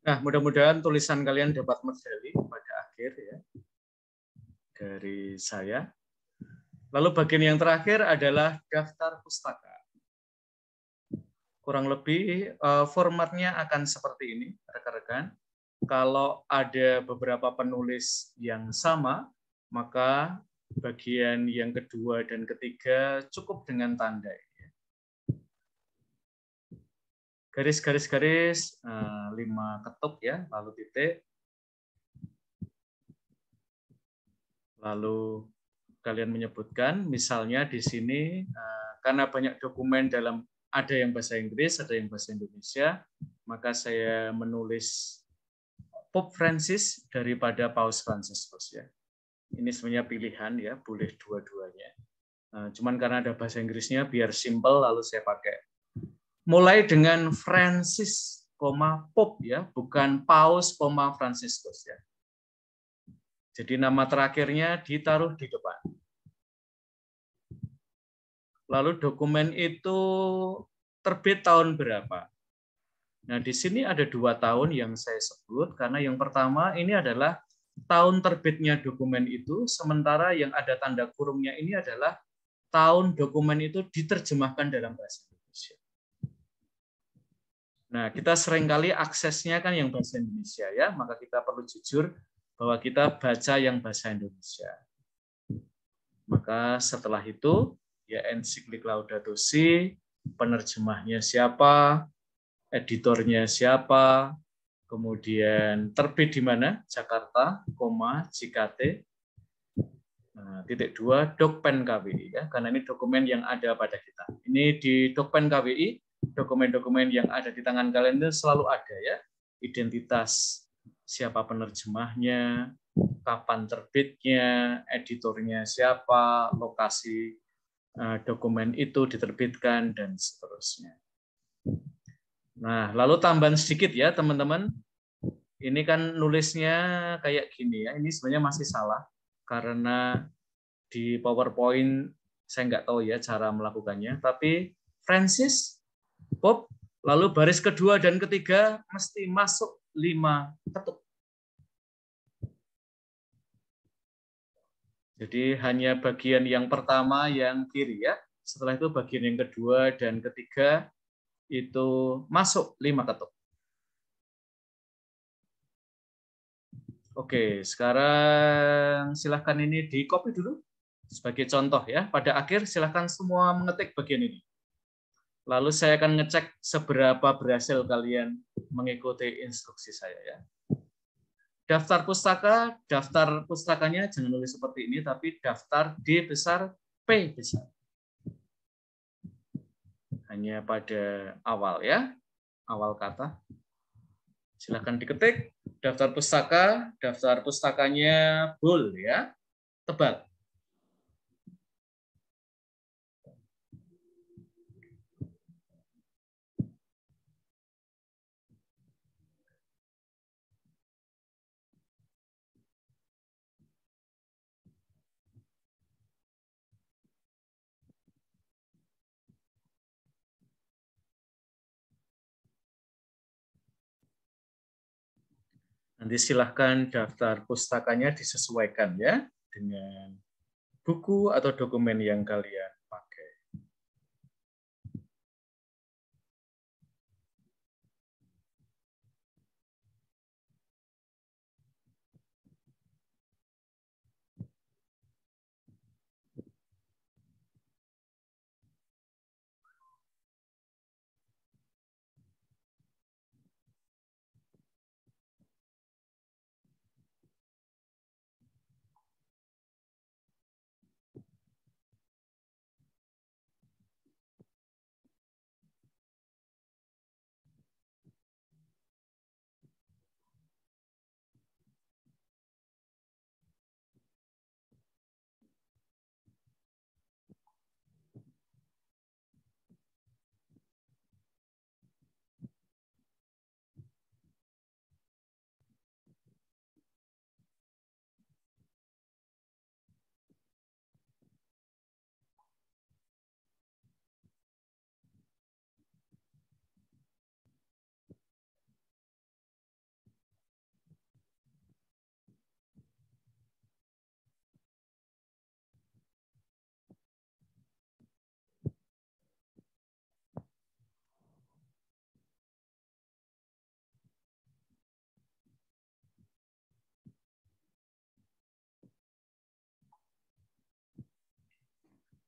Nah, mudah-mudahan tulisan kalian dapat medali pada akhir ya dari saya. Lalu bagian yang terakhir adalah daftar pustaka. Kurang lebih formatnya akan seperti ini, rekan-rekan. Kalau ada beberapa penulis yang sama, maka bagian yang kedua dan ketiga cukup dengan tanda. garis-garis-garis 5 ketuk ya, lalu titik. Lalu kalian menyebutkan, misalnya di sini karena banyak dokumen ada yang bahasa Inggris, ada yang bahasa Indonesia, maka saya menulis Pope Francis daripada Paus Fransiskus ya. Ini sebenarnya pilihan ya, boleh dua-duanya. Cuman karena ada bahasa Inggrisnya biar simple, lalu saya pakai. Mulai dengan Francis, Pope ya, bukan Paus, Fransiskus ya. Jadi nama terakhirnya ditaruh di depan. Lalu dokumen itu terbit tahun berapa? Nah, di sini ada 2 tahun yang saya sebut, karena yang pertama ini adalah tahun terbitnya dokumen itu, sementara yang ada tanda kurungnya ini adalah tahun dokumen itu diterjemahkan dalam bahasa Indonesia. Nah, kita seringkali aksesnya kan yang bahasa Indonesia ya, maka kita perlu jujur bahwa kita baca yang bahasa Indonesia. Maka setelah itu, ya ensiklik Laudato Si, penerjemahnya siapa, editornya siapa, kemudian terbit di mana, Jakarta, JKT, titik 2, Dokpen KWI, ya, karena ini dokumen yang ada pada kita. Ini di Dokpen KWI, dokumen-dokumen yang ada di tangan kalian itu selalu ada ya, identitas siapa penerjemahnya, kapan terbitnya, editornya siapa, lokasi dokumen itu diterbitkan, dan seterusnya. Nah, lalu tambahan sedikit ya teman-teman, ini kan nulisnya kayak gini ya, ini sebenarnya masih salah, karena di PowerPoint saya nggak tahu ya cara melakukannya, tapi Francis, Pope, lalu baris kedua dan ketiga mesti masuk 5 ketuk. Jadi hanya bagian yang pertama yang kiri ya. Setelah itu bagian yang kedua dan ketiga itu masuk 5 ketuk. Oke, sekarang silahkan ini di copy dulu sebagai contoh ya. Pada akhir silahkan semua mengetik bagian ini. Lalu saya akan ngecek seberapa berhasil kalian mengikuti instruksi saya ya. Daftar pustakanya jangan nulis seperti ini, tapi daftar D besar, P besar. Hanya pada awal ya, awal kata. Silakan diketik, daftar pustakanya bold ya, tebal. Nanti silahkan daftar pustakanya disesuaikan ya dengan buku atau dokumen yang kalian pakai.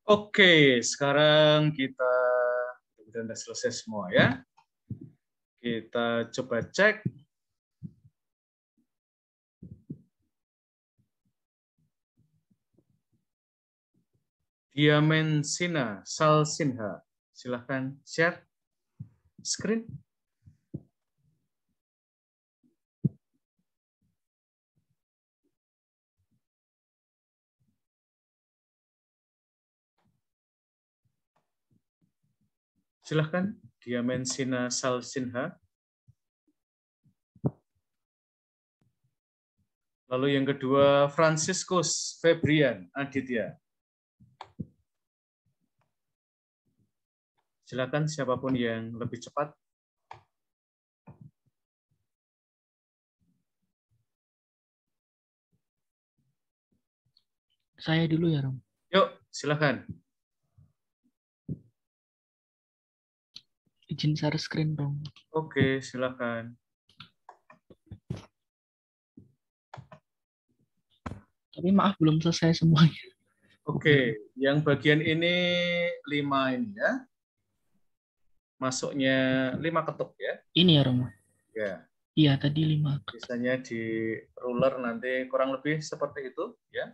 Oke, sekarang kita sudah selesai semua ya. Kita coba cek. Diamensina Salsinha. Silahkan share screen. Silahkan, Diamensina Salsinha. Lalu yang kedua, Franciscus Febrian Aditya. Silakan siapapun yang lebih cepat. Saya dulu ya, Rom. Yuk, silakan. Izin share screen, Rom. Oke, silakan. Tapi maaf, belum selesai semuanya. Oke, yang bagian ini 5 ini ya. Masuknya 5 ketuk ya. Ini ya, Rom. Ya. Iya, tadi 5. Biasanya di ruler nanti kurang lebih seperti itu ya.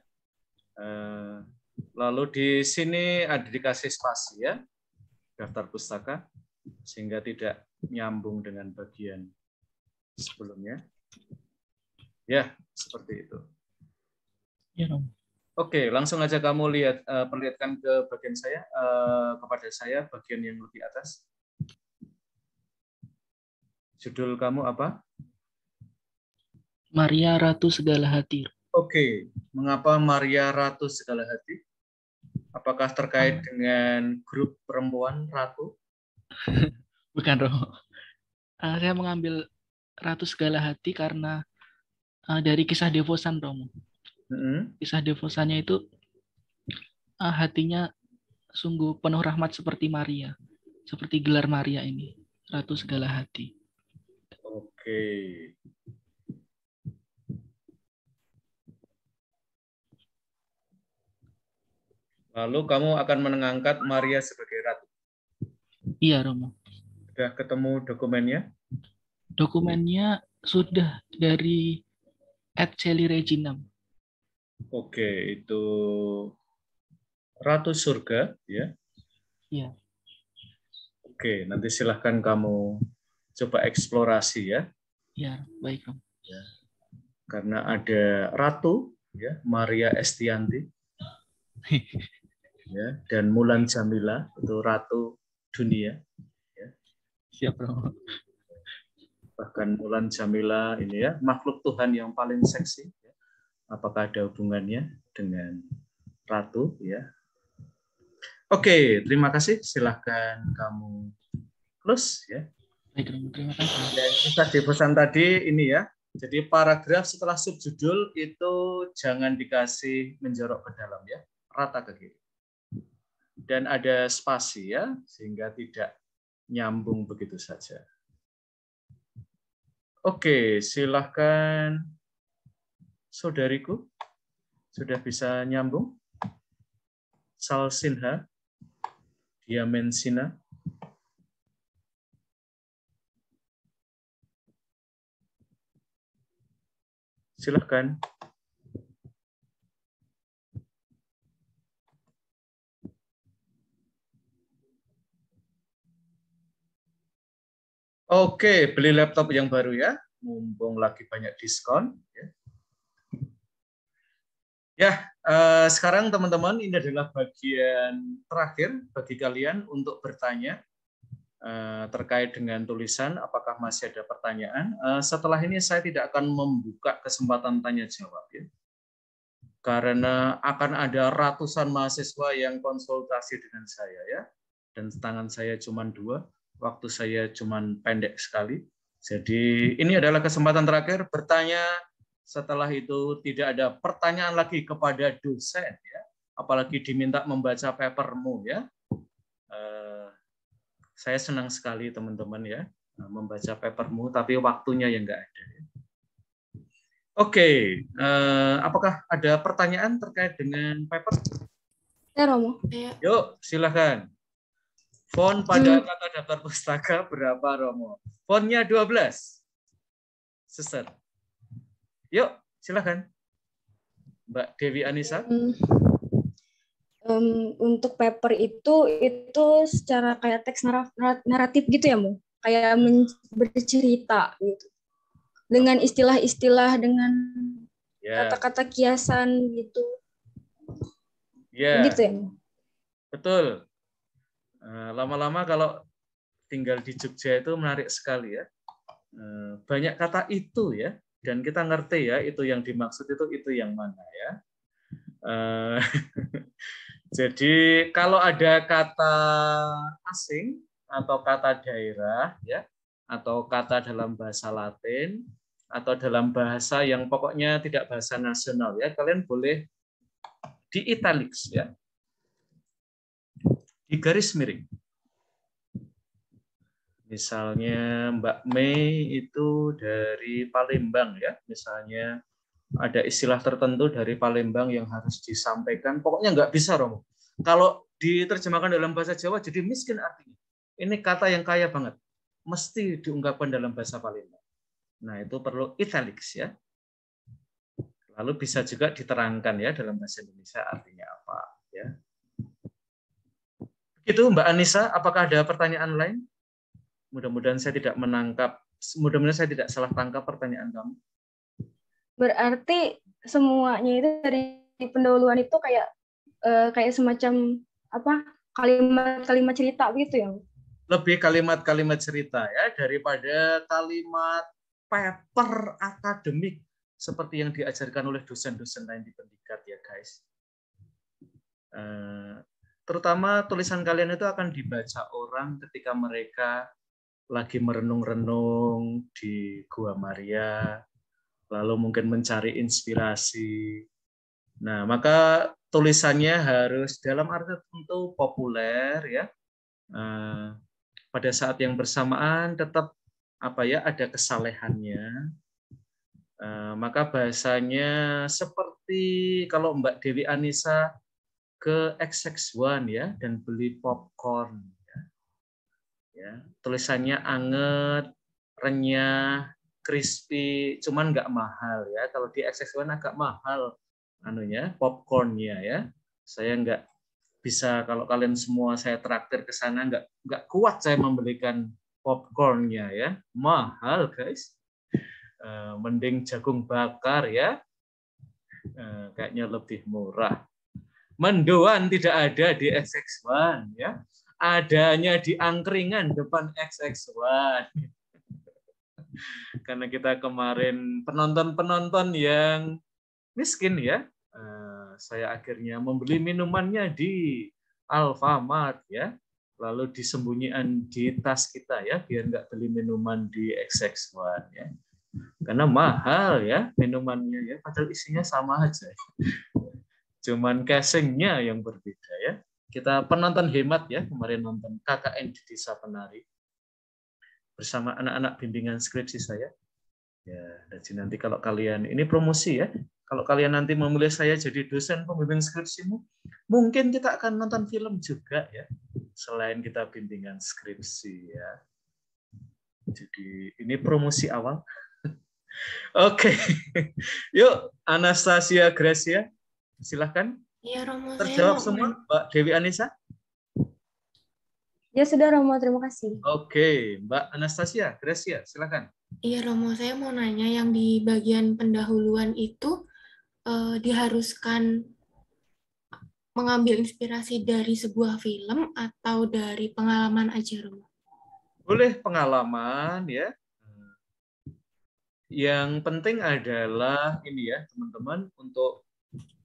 Lalu di sini ada dikasih spasi ya, daftar pustaka, sehingga tidak nyambung dengan bagian sebelumnya. Ya, seperti itu. Ya, Rom. Oke, langsung aja kamu lihat, perlihatkan ke bagian saya, kepada saya bagian yang lebih atas. Judul kamu apa? Maria Ratu Segala Hati. Oke, mengapa Maria Ratu Segala Hati? Apakah terkait dengan grup perempuan Ratu? Bukan, Rom. Saya mengambil Ratu Segala Hati karena dari kisah devosan, Rom. Kisah devosannya itu hatinya sungguh penuh rahmat seperti Maria, seperti gelar Maria ini, Ratu Segala Hati. Oke. Lalu kamu akan mengangkat Maria sebagai ratu. Iya, Romo. Sudah ketemu dokumennya? Dokumennya sudah dari @celiregina. Oke, itu Ratu Surga, ya? Iya. Oke, nanti silahkan kamu coba eksplorasi ya. Ya, baik, Om. Ya. Karena ada Ratu, ya, Maria Estianti, ya, dan Mulan Jamila, itu Ratu Dunia. Ya. Siap, Om. Bahkan Mulan Jamila ini ya, makhluk Tuhan yang paling seksi. Ya. Apakah ada hubungannya dengan Ratu? Ya. Oke, terima kasih. Silahkan kamu close ya. Baik, terima kasih. Dan kisah devosan tadi ini ya. Jadi paragraf setelah subjudul itu jangan dikasih menjorok ke dalam ya, rata ke kiri. Dan ada spasi ya, sehingga tidak nyambung begitu saja. Oke, silahkan saudariku. Sudah bisa nyambung? Salsinha, Diamensina. Silahkan. Oke, beli laptop yang baru ya. Mumpung lagi banyak diskon. Ya, sekarang teman-teman ini adalah bagian terakhir bagi kalian untuk bertanya terkait dengan tulisan. Apakah masih ada pertanyaan? Setelah ini saya tidak akan membuka kesempatan tanya jawab ya. Karena akan ada ratusan mahasiswa yang konsultasi dengan saya ya. Dan tangan saya cuma 2, waktu saya cuma pendek sekali. Jadi ini adalah kesempatan terakhir bertanya. Setelah itu tidak ada pertanyaan lagi kepada dosen ya. Apalagi diminta membaca papermu ya. Saya senang sekali teman-teman ya membaca papermu, tapi waktunya yang nggak ada. Oke, apakah ada pertanyaan terkait dengan paper? Ya, Romo. Yuk, silakan. Font pada kata daftar pustaka berapa, Romo? Fontnya 12. Suster. Yuk, silakan. Mbak Dewi Anissa. Untuk paper itu secara kayak teks naratif gitu ya, Mu? Kayak bercerita gitu. Dengan istilah-istilah, dengan kata-kata kiasan gitu. Gitu ya, Mu? Betul. Lama-lama kalau tinggal di Jogja itu menarik sekali ya. Banyak kata itu ya. Dan kita ngerti ya, itu yang dimaksud itu yang mana ya. Jadi kalau ada kata asing atau kata daerah ya, atau kata dalam bahasa Latin atau dalam bahasa yang pokoknya tidak bahasa nasional ya, kalian boleh di italics ya, di garis miring. Misalnya Mbak Mei itu dari Palembang ya, misalnya ada istilah tertentu dari Palembang yang harus disampaikan, pokoknya nggak bisa, Romo. Kalau diterjemahkan dalam bahasa Jawa jadi miskin artinya. Ini kata yang kaya banget, mesti diungkapkan dalam bahasa Palembang. Nah itu perlu italics ya. Lalu bisa juga diterangkan ya dalam bahasa Indonesia artinya apa ya. Begitu Mbak Anissa, apakah ada pertanyaan lain? Mudah-mudahan saya tidak saya tidak salah tangkap pertanyaan kamu. Berarti semuanya itu dari pendahuluan itu kayak semacam apa, kalimat-kalimat cerita gitu ya? Lebih kalimat-kalimat cerita ya daripada kalimat paper akademik seperti yang diajarkan oleh dosen-dosen lain di pendidikan ya guys. Terutama tulisan kalian itu akan dibaca orang ketika mereka lagi merenung-renung di Gua Maria, lalu mungkin mencari inspirasi. Nah, maka tulisannya harus dalam arti tentu populer ya. Pada saat yang bersamaan tetap ada kesalehannya. Maka bahasanya seperti kalau Mbak Dewi Anissa ke XX1 ya dan beli popcorn ya. Tulisannya anget, renyah, crispy, cuman nggak mahal ya. Kalau di XX1 agak mahal popcornnya ya. Saya nggak bisa, kalau kalian semua saya traktir ke sana, nggak kuat saya membelikan popcornnya ya. Mahal guys. Mending jagung bakar ya. Kayaknya lebih murah. Mendoan tidak ada di XX1 ya. Adanya di angkringan depan XX1. Karena kita kemarin penonton-penonton yang miskin ya, saya akhirnya membeli minumannya di Alfamart ya, lalu disembunyikan di tas kita ya, biar nggak beli minuman di XX1 ya, karena mahal ya minumannya ya, padahal isinya sama aja, cuman casingnya yang berbeda ya. Kita penonton hemat ya, kemarin nonton KKN di Desa Penari bersama anak-anak bimbingan skripsi saya. Ya, jadi nanti kalau kalian, ini promosi ya, kalau kalian nanti memilih saya jadi dosen pembimbing skripsimu, mungkin kita akan nonton film juga ya, selain kita bimbingan skripsi ya. Jadi ini promosi awal. Oke, yuk Anastasia Gracia, silahkan. Iya, Romo. Terjawab semua, Mbak Dewi Anissa? Ya sudah, Romo, terima kasih. Oke, Mbak Anastasia Gracia, silahkan. Iya, Romo, saya mau nanya yang di bagian pendahuluan itu diharuskan mengambil inspirasi dari sebuah film atau dari pengalaman aja, Romo? Boleh pengalaman ya. Yang penting adalah ini ya, teman-teman, untuk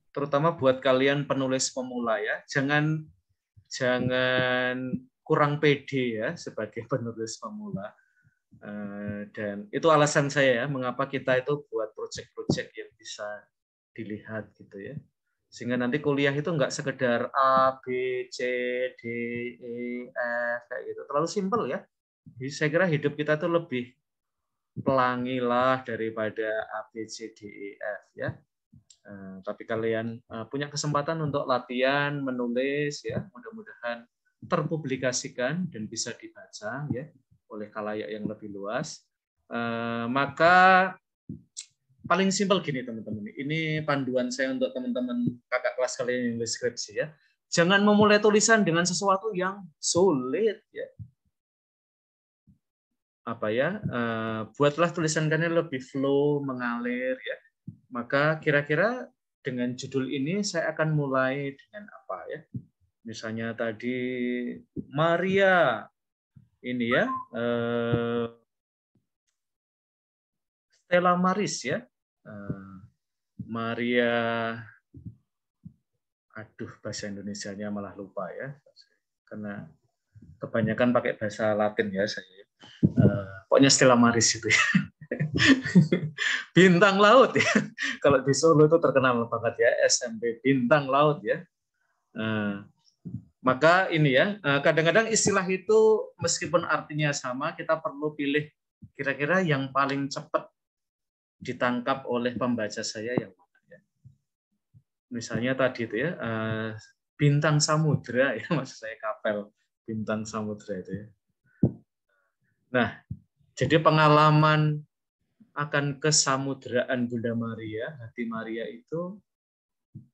terutama buat kalian penulis pemula ya, jangan kurang pede ya sebagai penulis pemula. Dan itu alasan saya ya, mengapa kita itu buat proyek-proyek yang bisa dilihat gitu ya. Sehingga nanti kuliah itu nggak sekedar A, B, C, D, E, F kayak gitu. Terlalu simpel ya. Jadi saya kira hidup kita tuh lebih pelangi lah daripada A, B, C, D, E, F ya. Tapi kalian punya kesempatan untuk latihan menulis ya, mudah-mudahan terpublikasikan dan bisa dibaca ya oleh khalayak yang lebih luas. Maka paling simpel gini teman-teman, ini panduan saya untuk teman-teman kakak kelas kalian yang deskripsi ya. Jangan memulai tulisan dengan sesuatu yang sulit ya. Buatlah tulisan kalian lebih flow, mengalir ya. Maka kira-kira dengan judul ini saya akan mulai dengan apa ya? Misalnya tadi Maria ini ya, Stella Maris ya, Maria, aduh bahasa Indonesianya malah lupa ya, karena kebanyakan pakai bahasa Latin ya saya. Pokoknya Stella Maris itu ya. Bintang laut ya. Kalau di Solo itu terkenal banget ya, SMP bintang laut ya. Maka ini ya, kadang-kadang istilah itu meskipun artinya sama, kita perlu pilih kira-kira yang paling cepat ditangkap oleh pembaca saya yang mana ya. Misalnya tadi itu ya, bintang samudra ya, maksud saya kapel bintang samudra itu ya. Nah, jadi pengalaman akan kesamudraan Bunda Maria, hati Maria itu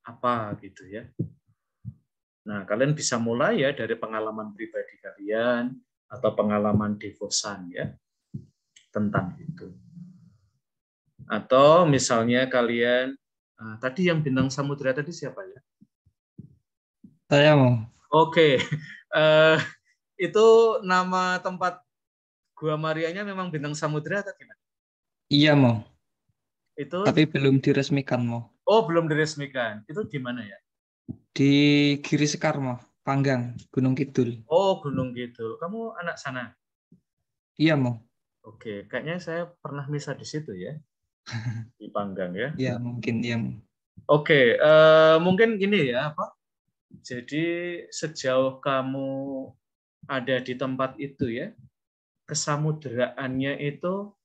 apa gitu ya. Nah, kalian bisa mulai ya dari pengalaman pribadi kalian atau pengalaman devosan ya tentang itu. Atau misalnya kalian tadi yang bintang samudra tadi siapa ya? Saya mau. Oke, itu nama tempat Gua Marianya memang bintang samudra atau gimana? Iya mau. Itu. Tapi belum diresmikan mau. Oh belum diresmikan. Itu di mana ya? Di Giri Sekar mau, Panggang, Gunung Kidul. Oh Gunung Kidul. Kamu anak sana? Iya mau. Oke, kayaknya saya pernah misa di situ ya. Di Panggang ya. Iya mungkin ya. Oke, mungkin gini ya Pak. Jadi sejauh kamu ada di tempat itu ya, kesamudraannya itu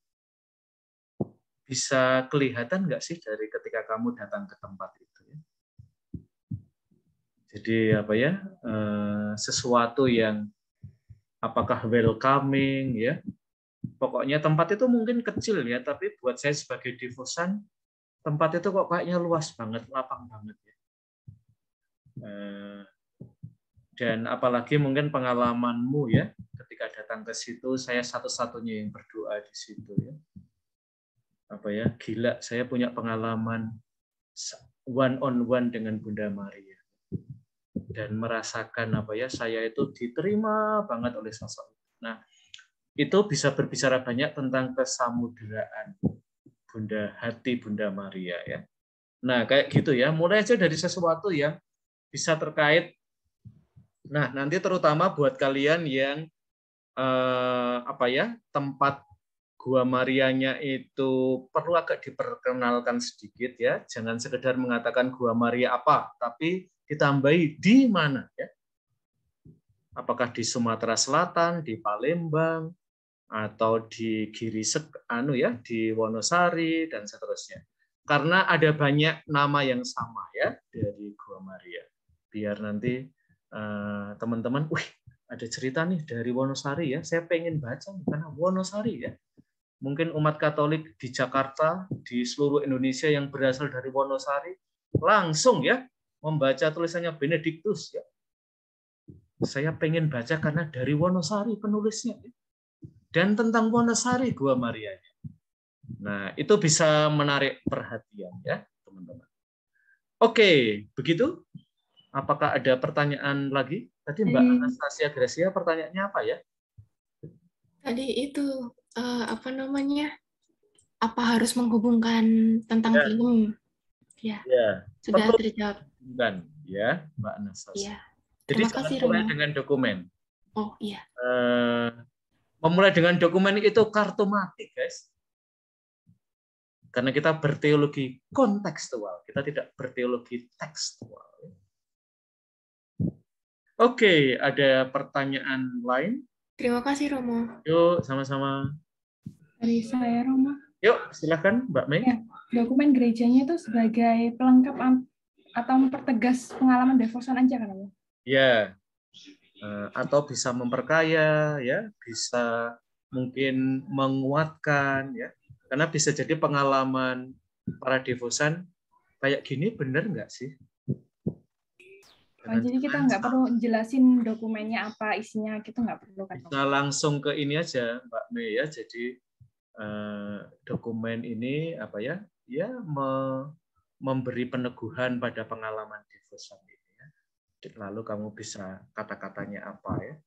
bisa kelihatan nggak sih dari ketika kamu datang ke tempat itu ya? Jadi apa ya, sesuatu yang apakah welcoming ya, pokoknya tempat itu mungkin kecil ya, tapi buat saya sebagai devosan tempat itu kok kayaknya luas banget, lapang banget ya. Dan apalagi mungkin pengalamanmu ya, ketika datang ke situ, saya satu-satunya yang berdoa di situ ya. Apa ya, gila, saya punya pengalaman one on one dengan Bunda Maria. Dan merasakan apa ya, saya itu diterima banget oleh sosok. Nah, itu bisa berbicara banyak tentang kesamudraan Bunda, hati Bunda Maria ya. Nah, kayak gitu ya. Mulai aja dari sesuatu yang bisa terkait. Nah, nanti terutama buat kalian yang apa ya, tempat Gua Marianya itu perlu agak diperkenalkan sedikit ya. Jangan sekedar mengatakan Gua Maria apa, tapi ditambahi di mana ya. Apakah di Sumatera Selatan, di Palembang, atau di Giri di Wonosari dan seterusnya. Karena ada banyak nama yang sama ya dari Gua Maria. Biar nanti teman-teman, wih, ada cerita nih dari Wonosari ya. Saya pengen baca nih, karena Wonosari ya. Mungkin umat Katolik di Jakarta, di seluruh Indonesia yang berasal dari Wonosari, langsung ya membaca tulisannya Benediktus ya. Saya pengen baca karena dari Wonosari penulisnya. Dan tentang Wonosari Gua Marianya. Nah, itu bisa menarik perhatian ya, teman-teman. Oke, begitu? Apakah ada pertanyaan lagi? Tadi Mbak Anastasia Gracia pertanyaannya apa ya? Tadi itu apa namanya? Apa harus menghubungkan tentang film? Ya. Sudah terjawab. Bukan, ya, Mbak Anastasia. Ya. Jadi Terima kasih, mulai Romo. dengan dokumen. Oh iya. Memulai dengan dokumen itu kartu mati, guys. Karena kita berteologi kontekstual, kita tidak berteologi tekstual. Oke, ada pertanyaan lain? Terima kasih, Romo. Yuk, sama-sama. Dari saya, Romo. Yuk, silakan, Mbak Mei. Ya, dokumen gerejanya itu sebagai pelengkap atau mempertegas pengalaman devosan aja kan, Romo? Ya. atau bisa memperkaya, ya, bisa mungkin menguatkan, ya, karena bisa jadi pengalaman para devosan kayak gini bener nggak sih? Jadi kita nggak perlu jelasin dokumennya apa isinya, kita nggak perlu kan? Bisa langsung ke ini aja, Mbak Mei, ya. Jadi dokumen ini apa ya? Ya memberi peneguhan pada pengalaman devosan ini. Ya. Lalu kamu bisa kata-katanya apa, ya?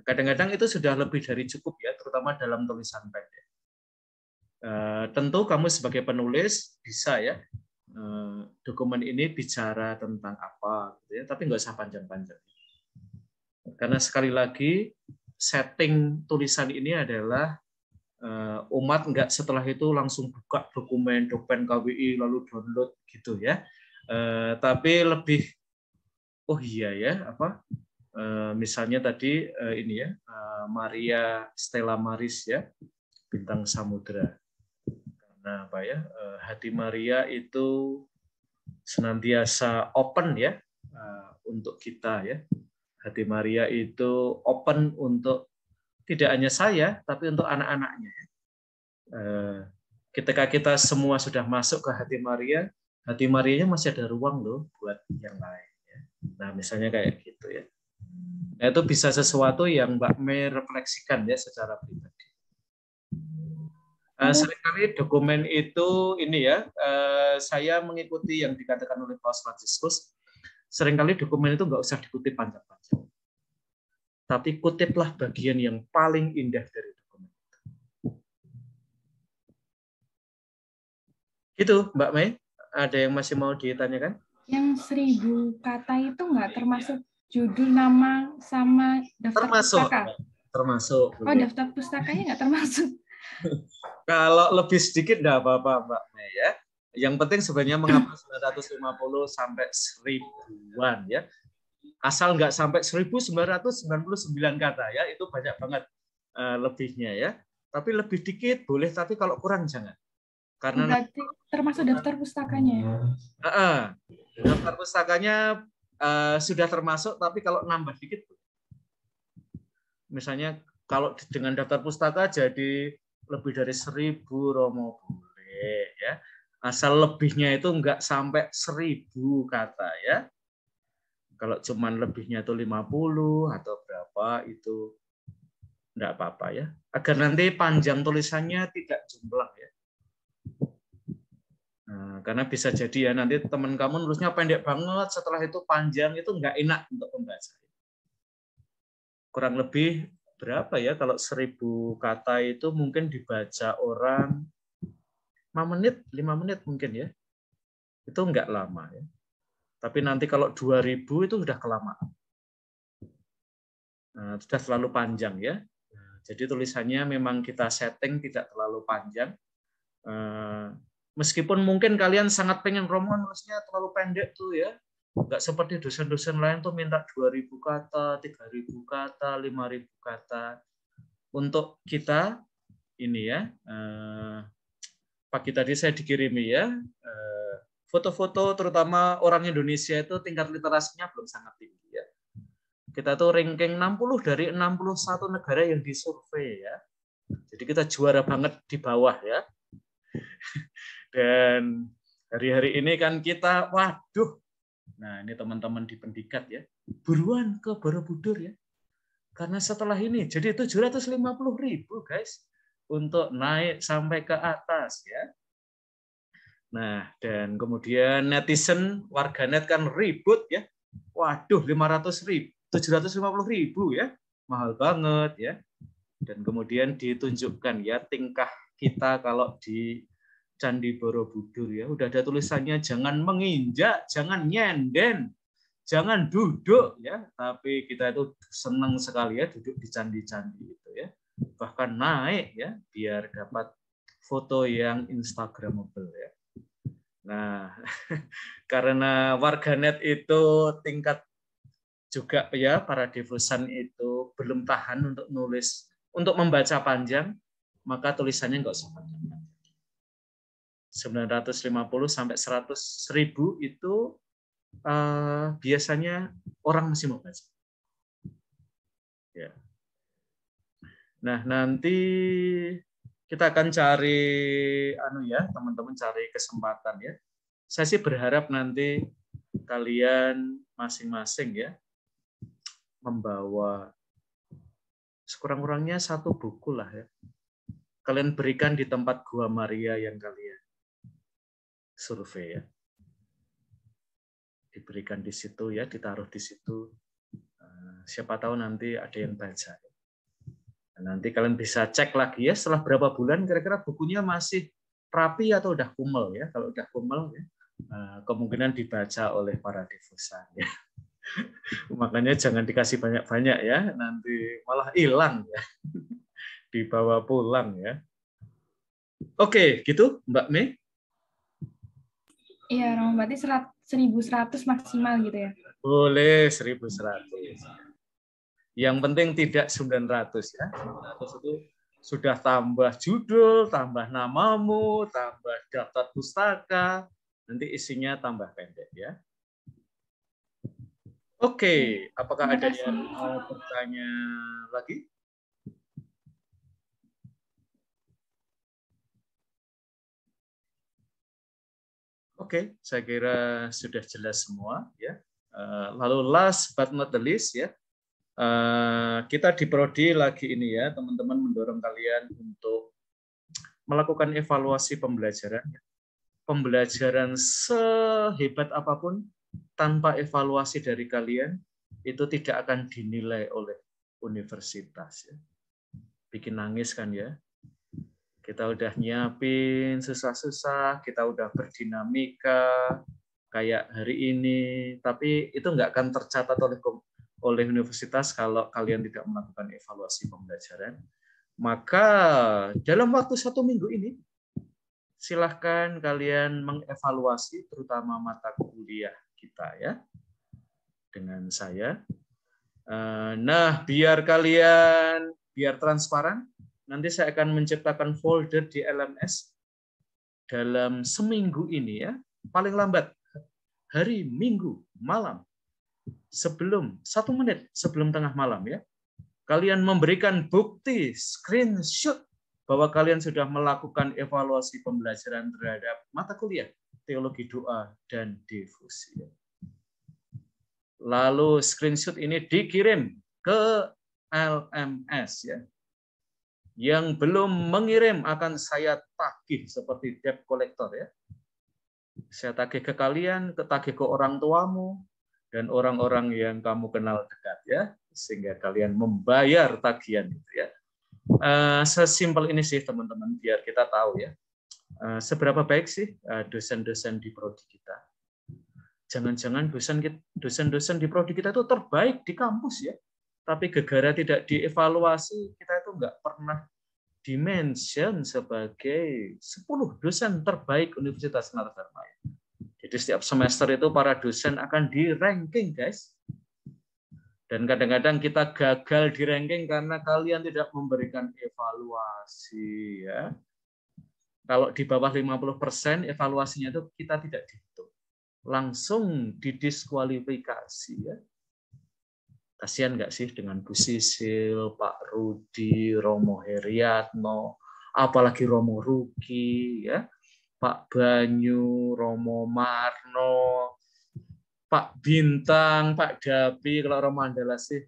Kadang-kadang itu sudah lebih dari cukup, ya, terutama dalam tulisan pendek. Tentu kamu sebagai penulis bisa, ya, dokumen ini bicara tentang apa, gitu ya, tapi nggak usah panjang-panjang. Karena sekali lagi setting tulisan ini adalah umat nggak setelah itu langsung buka dokumen KWI lalu download gitu, ya. Tapi lebih, oh iya ya, apa? Misalnya tadi ini ya, Maria Stella Maris, ya, Bintang Samudra. Karena apa ya? Hati Maria itu senantiasa open, ya, untuk kita, ya. Hati Maria itu open untuk tidak hanya saya, tapi untuk anak-anaknya. Ketika kita semua sudah masuk ke hati Marianya masih ada ruang loh buat yang lain. Nah, misalnya kayak gitu, ya. Nah, itu bisa sesuatu yang Mbak Mei refleksikan, ya, secara pribadi. Seringkali dokumen itu ini, ya, saya mengikuti yang dikatakan oleh Paus Fransiskus. Seringkali dokumen itu nggak usah dikutip panjang-panjang, tapi kutiplah bagian yang paling indah dari dokumen itu. Gitu, Mbak Mei. Ada yang masih mau ditanyakan? Yang 1000 kata itu nggak termasuk judul, nama, sama daftar pustaka? Termasuk. Oh, daftar pustakanya nggak termasuk. Kalau lebih sedikit nggak apa-apa, Mbak Mei, ya. Yang penting sebenarnya mengapa 950 sampai 1000-an, ya. Asal nggak sampai 1999 kata, ya, itu banyak banget lebihnya, ya. Tapi lebih dikit boleh, tapi kalau kurang jangan. Karena berarti termasuk daftar pustakanya, ya? Daftar pustakanya sudah termasuk, tapi kalau nambah dikit, misalnya kalau dengan daftar pustaka jadi lebih dari 1000 Romo boleh, ya. Asal lebihnya itu nggak sampai 1000 kata, ya. Kalau cuman lebihnya itu 50 atau berapa itu enggak apa-apa, ya. Agar nanti panjang tulisannya tidak jomplang, ya. Nah, karena bisa jadi, ya, nanti teman kamu nulisnya pendek banget, setelah itu panjang, itu enggak enak untuk pembaca. Kurang lebih berapa, ya, kalau 1000 kata itu mungkin dibaca orang 5 menit mungkin, ya. Itu enggak lama, ya. Tapi nanti kalau 2000 itu sudah kelamaan. Nah, sudah terlalu panjang, ya. Jadi tulisannya memang kita setting tidak terlalu panjang. Meskipun mungkin kalian sangat pengen Romo nulisnya terlalu pendek tuh, ya. Enggak seperti dosen-dosen lain tuh minta 2000 kata, 3000 kata, 5000 kata. Untuk kita ini, ya, pagi tadi saya dikirimi, ya, foto-foto terutama orang Indonesia itu tingkat literasinya belum sangat tinggi, ya. Kita tuh ranking 60 dari 61 negara yang disurvei, ya. Jadi kita juara banget di bawah, ya. Dan hari-hari ini kan kita, waduh, nah ini teman-teman di pendikat, ya, buruan ke Borobudur, ya. Karena setelah ini jadi 750.000, guys, untuk naik sampai ke atas, ya. Nah, dan kemudian netizen, warganet kan ribut, ya. Waduh, 500.000, 750.000, ya. Mahal banget, ya. Dan kemudian ditunjukkan, ya, tingkah kita kalau di Candi Borobudur, ya. Udah ada tulisannya, jangan menginjak, jangan nyenden, jangan duduk, ya. Tapi kita itu senang sekali, ya, duduk di candi-candi itu, ya. Bahkan naik, ya, biar dapat foto yang instagramable, ya. Nah, karena warganet itu tingkat juga, ya, para devosan itu belum tahan untuk nulis, untuk membaca panjang, maka tulisannya nggak usah panjang. 950 sampai 100.000 itu biasanya orang masih mau baca. Ya. Nah, nanti kita akan cari teman-teman cari kesempatan ya. Saya sih berharap nanti kalian masing-masing ya membawa sekurang-kurangnya 1 buku lah ya. Kalian berikan di tempat Gua Maria yang kalian survei ya. Diberikan di situ ya, ditaruh di situ. Siapa tahu nanti ada yang baca. Nanti kalian bisa cek lagi ya setelah berapa bulan kira-kira bukunya masih rapi atau udah kumel ya. Kalau udah kumel ya, kemungkinan dibaca oleh para devosan ya. Makanya jangan dikasih banyak-banyak ya, nanti malah hilang ya. Dibawa pulang ya. Oke, gitu Mbak Mei. Iya, Romo, berarti 1.100 maksimal gitu ya? Boleh 1.100. Yang penting tidak 900 ya. 900 itu sudah tambah judul, tambah namamu, tambah daftar pustaka, nanti isinya tambah pendek ya. Oke, apakah ada yang mau bertanya lagi? Oke, saya kira sudah jelas semua ya. Lalu last but not the least ya, kita di Prodi lagi ini ya, teman-teman mendorong kalian untuk melakukan evaluasi pembelajaran. Pembelajaran sehebat apapun tanpa evaluasi dari kalian itu tidak akan dinilai oleh universitas ya. Bikin nangis kan ya. Kita udah nyiapin susah-susah, kita udah berdinamika kayak hari ini, tapi itu nggak akan tercatat oleh universitas kalau kalian tidak melakukan evaluasi pembelajaran. Maka dalam waktu 1 minggu ini, silahkan kalian mengevaluasi terutama mata kuliah kita ya dengan saya. Nah, biar transparan, nanti saya akan menciptakan folder di LMS dalam seminggu ini ya, paling lambat hari Minggu malam sebelum 1 menit sebelum tengah malam ya. Kalian memberikan bukti screenshot bahwa kalian sudah melakukan evaluasi pembelajaran terhadap mata kuliah teologi doa dan devosi. Lalu screenshot ini dikirim ke LMS ya. Yang belum mengirim akan saya tagih seperti debt collector ya. Saya tagih ke kalian, tagih ke orang tuamu dan orang-orang yang kamu kenal dekat ya, sehingga kalian membayar tagihan itu ya. Sesimpel ini sih teman-teman, biar kita tahu ya seberapa baik sih dosen-dosen di prodi kita. Jangan-jangan dosen-dosen di prodi kita itu terbaik di kampus ya, tapi gegara tidak dievaluasi, kita itu nggak pernah dimention sebagai 10 dosen terbaik Universitas Nartarma. Jadi setiap semester itu para dosen akan di-ranking, guys. Dan kadang-kadang kita gagal di ranking karena kalian tidak memberikan evaluasi ya. Kalau di bawah 50% evaluasinya itu kita tidak dihitung. Langsung didiskualifikasi ya. Kasihan nggak sih dengan Bu Sisil, Pak Rudi, Romo Heriatno, apalagi Romo Ruki ya, Pak Banyu, Romo Marno, Pak Bintang, Pak Dapi, kalau Romo Mandala sih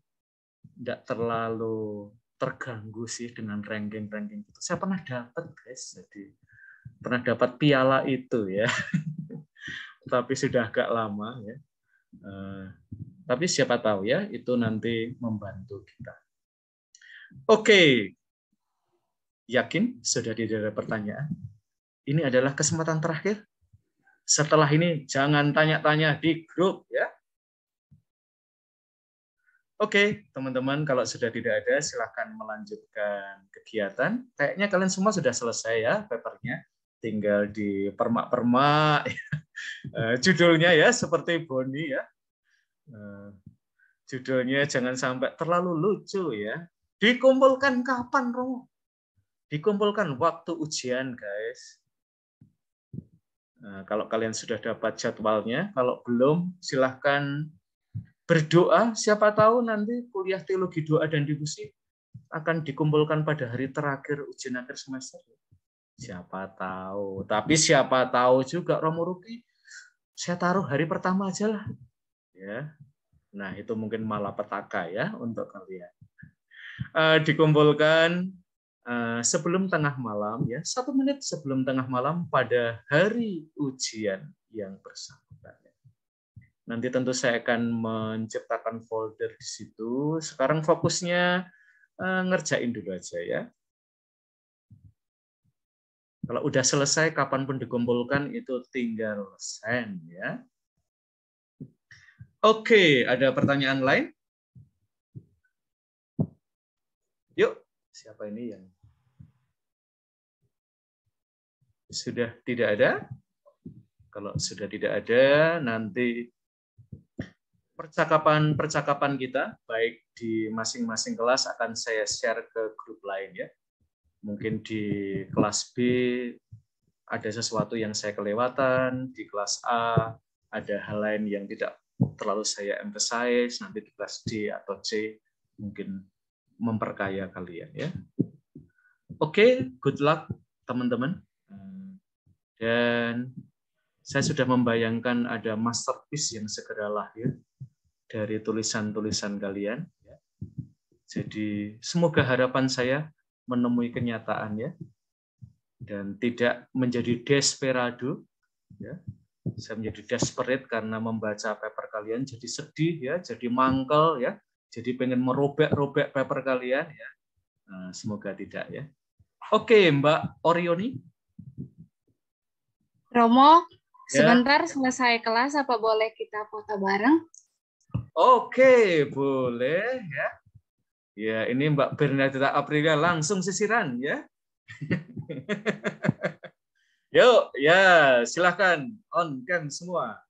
tidak terlalu terganggu sih dengan ranking-ranking itu. Saya pernah dapat, guys, jadi pernah dapat piala itu ya, tapi sudah agak lama ya. Tapi siapa tahu ya, itu nanti membantu kita. Oke, yakin sudah tidak ada pertanyaan? Ini adalah kesempatan terakhir. Setelah ini jangan tanya-tanya di grup ya. Oke, teman-teman, kalau sudah tidak ada silakan melanjutkan kegiatan. Kayaknya kalian semua sudah selesai ya papernya. Tinggal di permak-permak judulnya ya seperti Boni ya. Judulnya jangan sampai terlalu lucu ya. Dikumpulkan kapan, Romo? Dikumpulkan waktu ujian, guys. Nah, kalau kalian sudah dapat jadwalnya, kalau belum silahkan berdoa, siapa tahu nanti kuliah teologi doa dan difusi akan dikumpulkan pada hari terakhir ujian akhir semester. Siapa tahu. Tapi siapa tahu juga Romo Ruki, saya taruh hari pertama aja lah. Ya. Nah, itu mungkin malapetaka ya untuk kalian. Dikumpulkan sebelum tengah malam, ya 1 menit sebelum tengah malam pada hari ujian yang bersangkutan. Nanti tentu saya akan menciptakan folder di situ. Sekarang fokusnya ngerjain dulu aja ya. Kalau udah selesai, kapanpun dikumpulkan itu tinggal send ya. Oke, ada pertanyaan lain? Yuk, siapa ini yang sudah tidak ada? Kalau sudah tidak ada, nanti percakapan kita, baik di masing-masing kelas akan saya share ke grup lain ya. Mungkin di kelas B ada sesuatu yang saya kelewatan, di kelas A ada hal lain yang tidak terlalu saya emphasize, nanti di kelas D atau C mungkin memperkaya kalian ya. Oke, good luck teman-teman. Dan saya sudah membayangkan ada masterpiece yang segera lahir dari tulisan-tulisan kalian. Jadi semoga harapan saya menemui kenyataan ya, dan tidak menjadi desperado. Ya. Saya menjadi desperate karena membaca paper kalian, jadi sedih ya, jadi mangkel ya, jadi pengen merobek-robek paper kalian ya. Nah, semoga tidak ya. Oke, Mbak Orioni. Romo, Ya. sebentar selesai kelas, apa boleh kita foto bareng? Oke, boleh ya. Ya, ini Mbak Bernadetta Aprilia langsung sisiran ya. Yuk, ya silahkan on cam semua.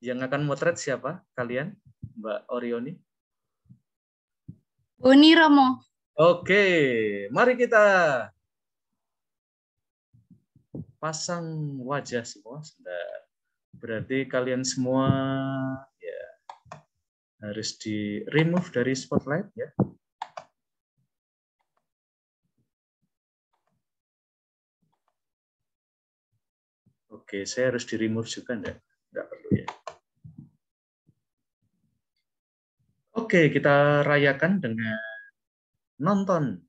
Yang akan motret siapa kalian, Mbak Orioni? Boni, Romo. Oke, mari kita pasang wajah semua. Berarti kalian semua ya harus di remove dari spotlight ya. Oke, saya harus di remove juga enggak perlu ya. Oke, kita rayakan dengan nonton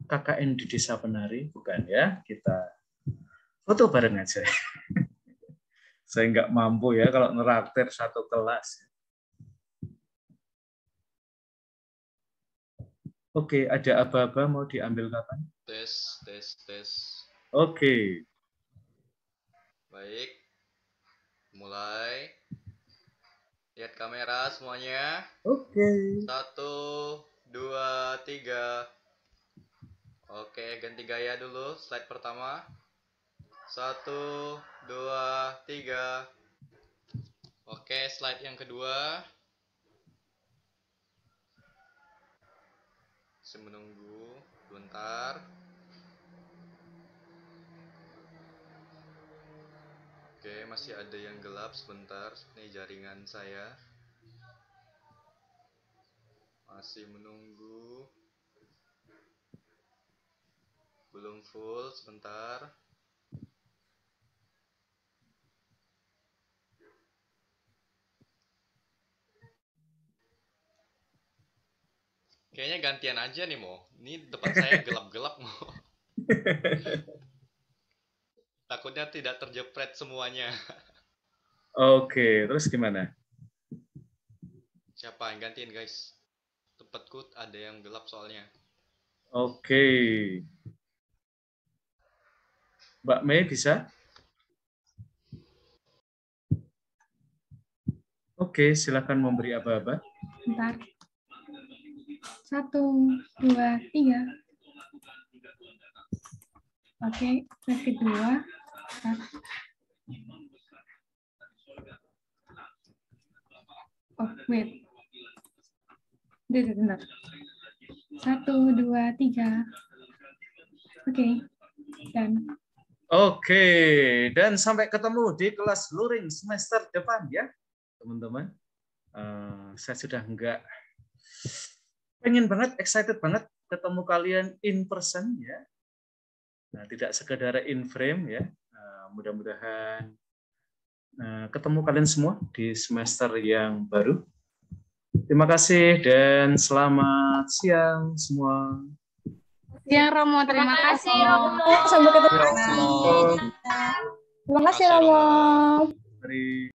KKN di Desa Penari, bukan ya? Kita foto bareng aja. Saya nggak mampu ya kalau neraktir satu kelas. Oke, ada aba-aba mau diambil kapan? Tes. Oke. Baik. Mulai. Lihat kamera semuanya. Oke. 1, 2, 3. Oke, ganti gaya dulu. Slide pertama. 1, 2, 3. Oke, slide yang kedua. Saya menunggu bentar. Oke, masih ada yang gelap sebentar. Ini jaringan saya. Masih menunggu. Belum full, sebentar. Kayaknya gantian aja nih, Mo. Ini depan saya gelap-gelap, Mo. Takutnya tidak terjepret semuanya. Oke, terus gimana? Siapa yang gantiin, guys? Tempatku ada yang gelap soalnya. Oke. Mbak Mei bisa? Oke, silakan memberi aba-aba. Bentar. 1, 2, 3. Oke, slide kedua. Oh, wait. Bentar. 1, 2, 3. Oke, dan Oke, dan sampai ketemu di kelas luring semester depan ya, teman-teman. Saya sudah pengen banget, excited banget ketemu kalian in person ya. Nah, tidak sekedar in frame ya. Mudah-mudahan ketemu kalian semua di semester yang baru. Terima kasih dan selamat siang semua. Siang Romo, terima kasih Romo. Sampai ketemu. Terima kasih Romo. Mari.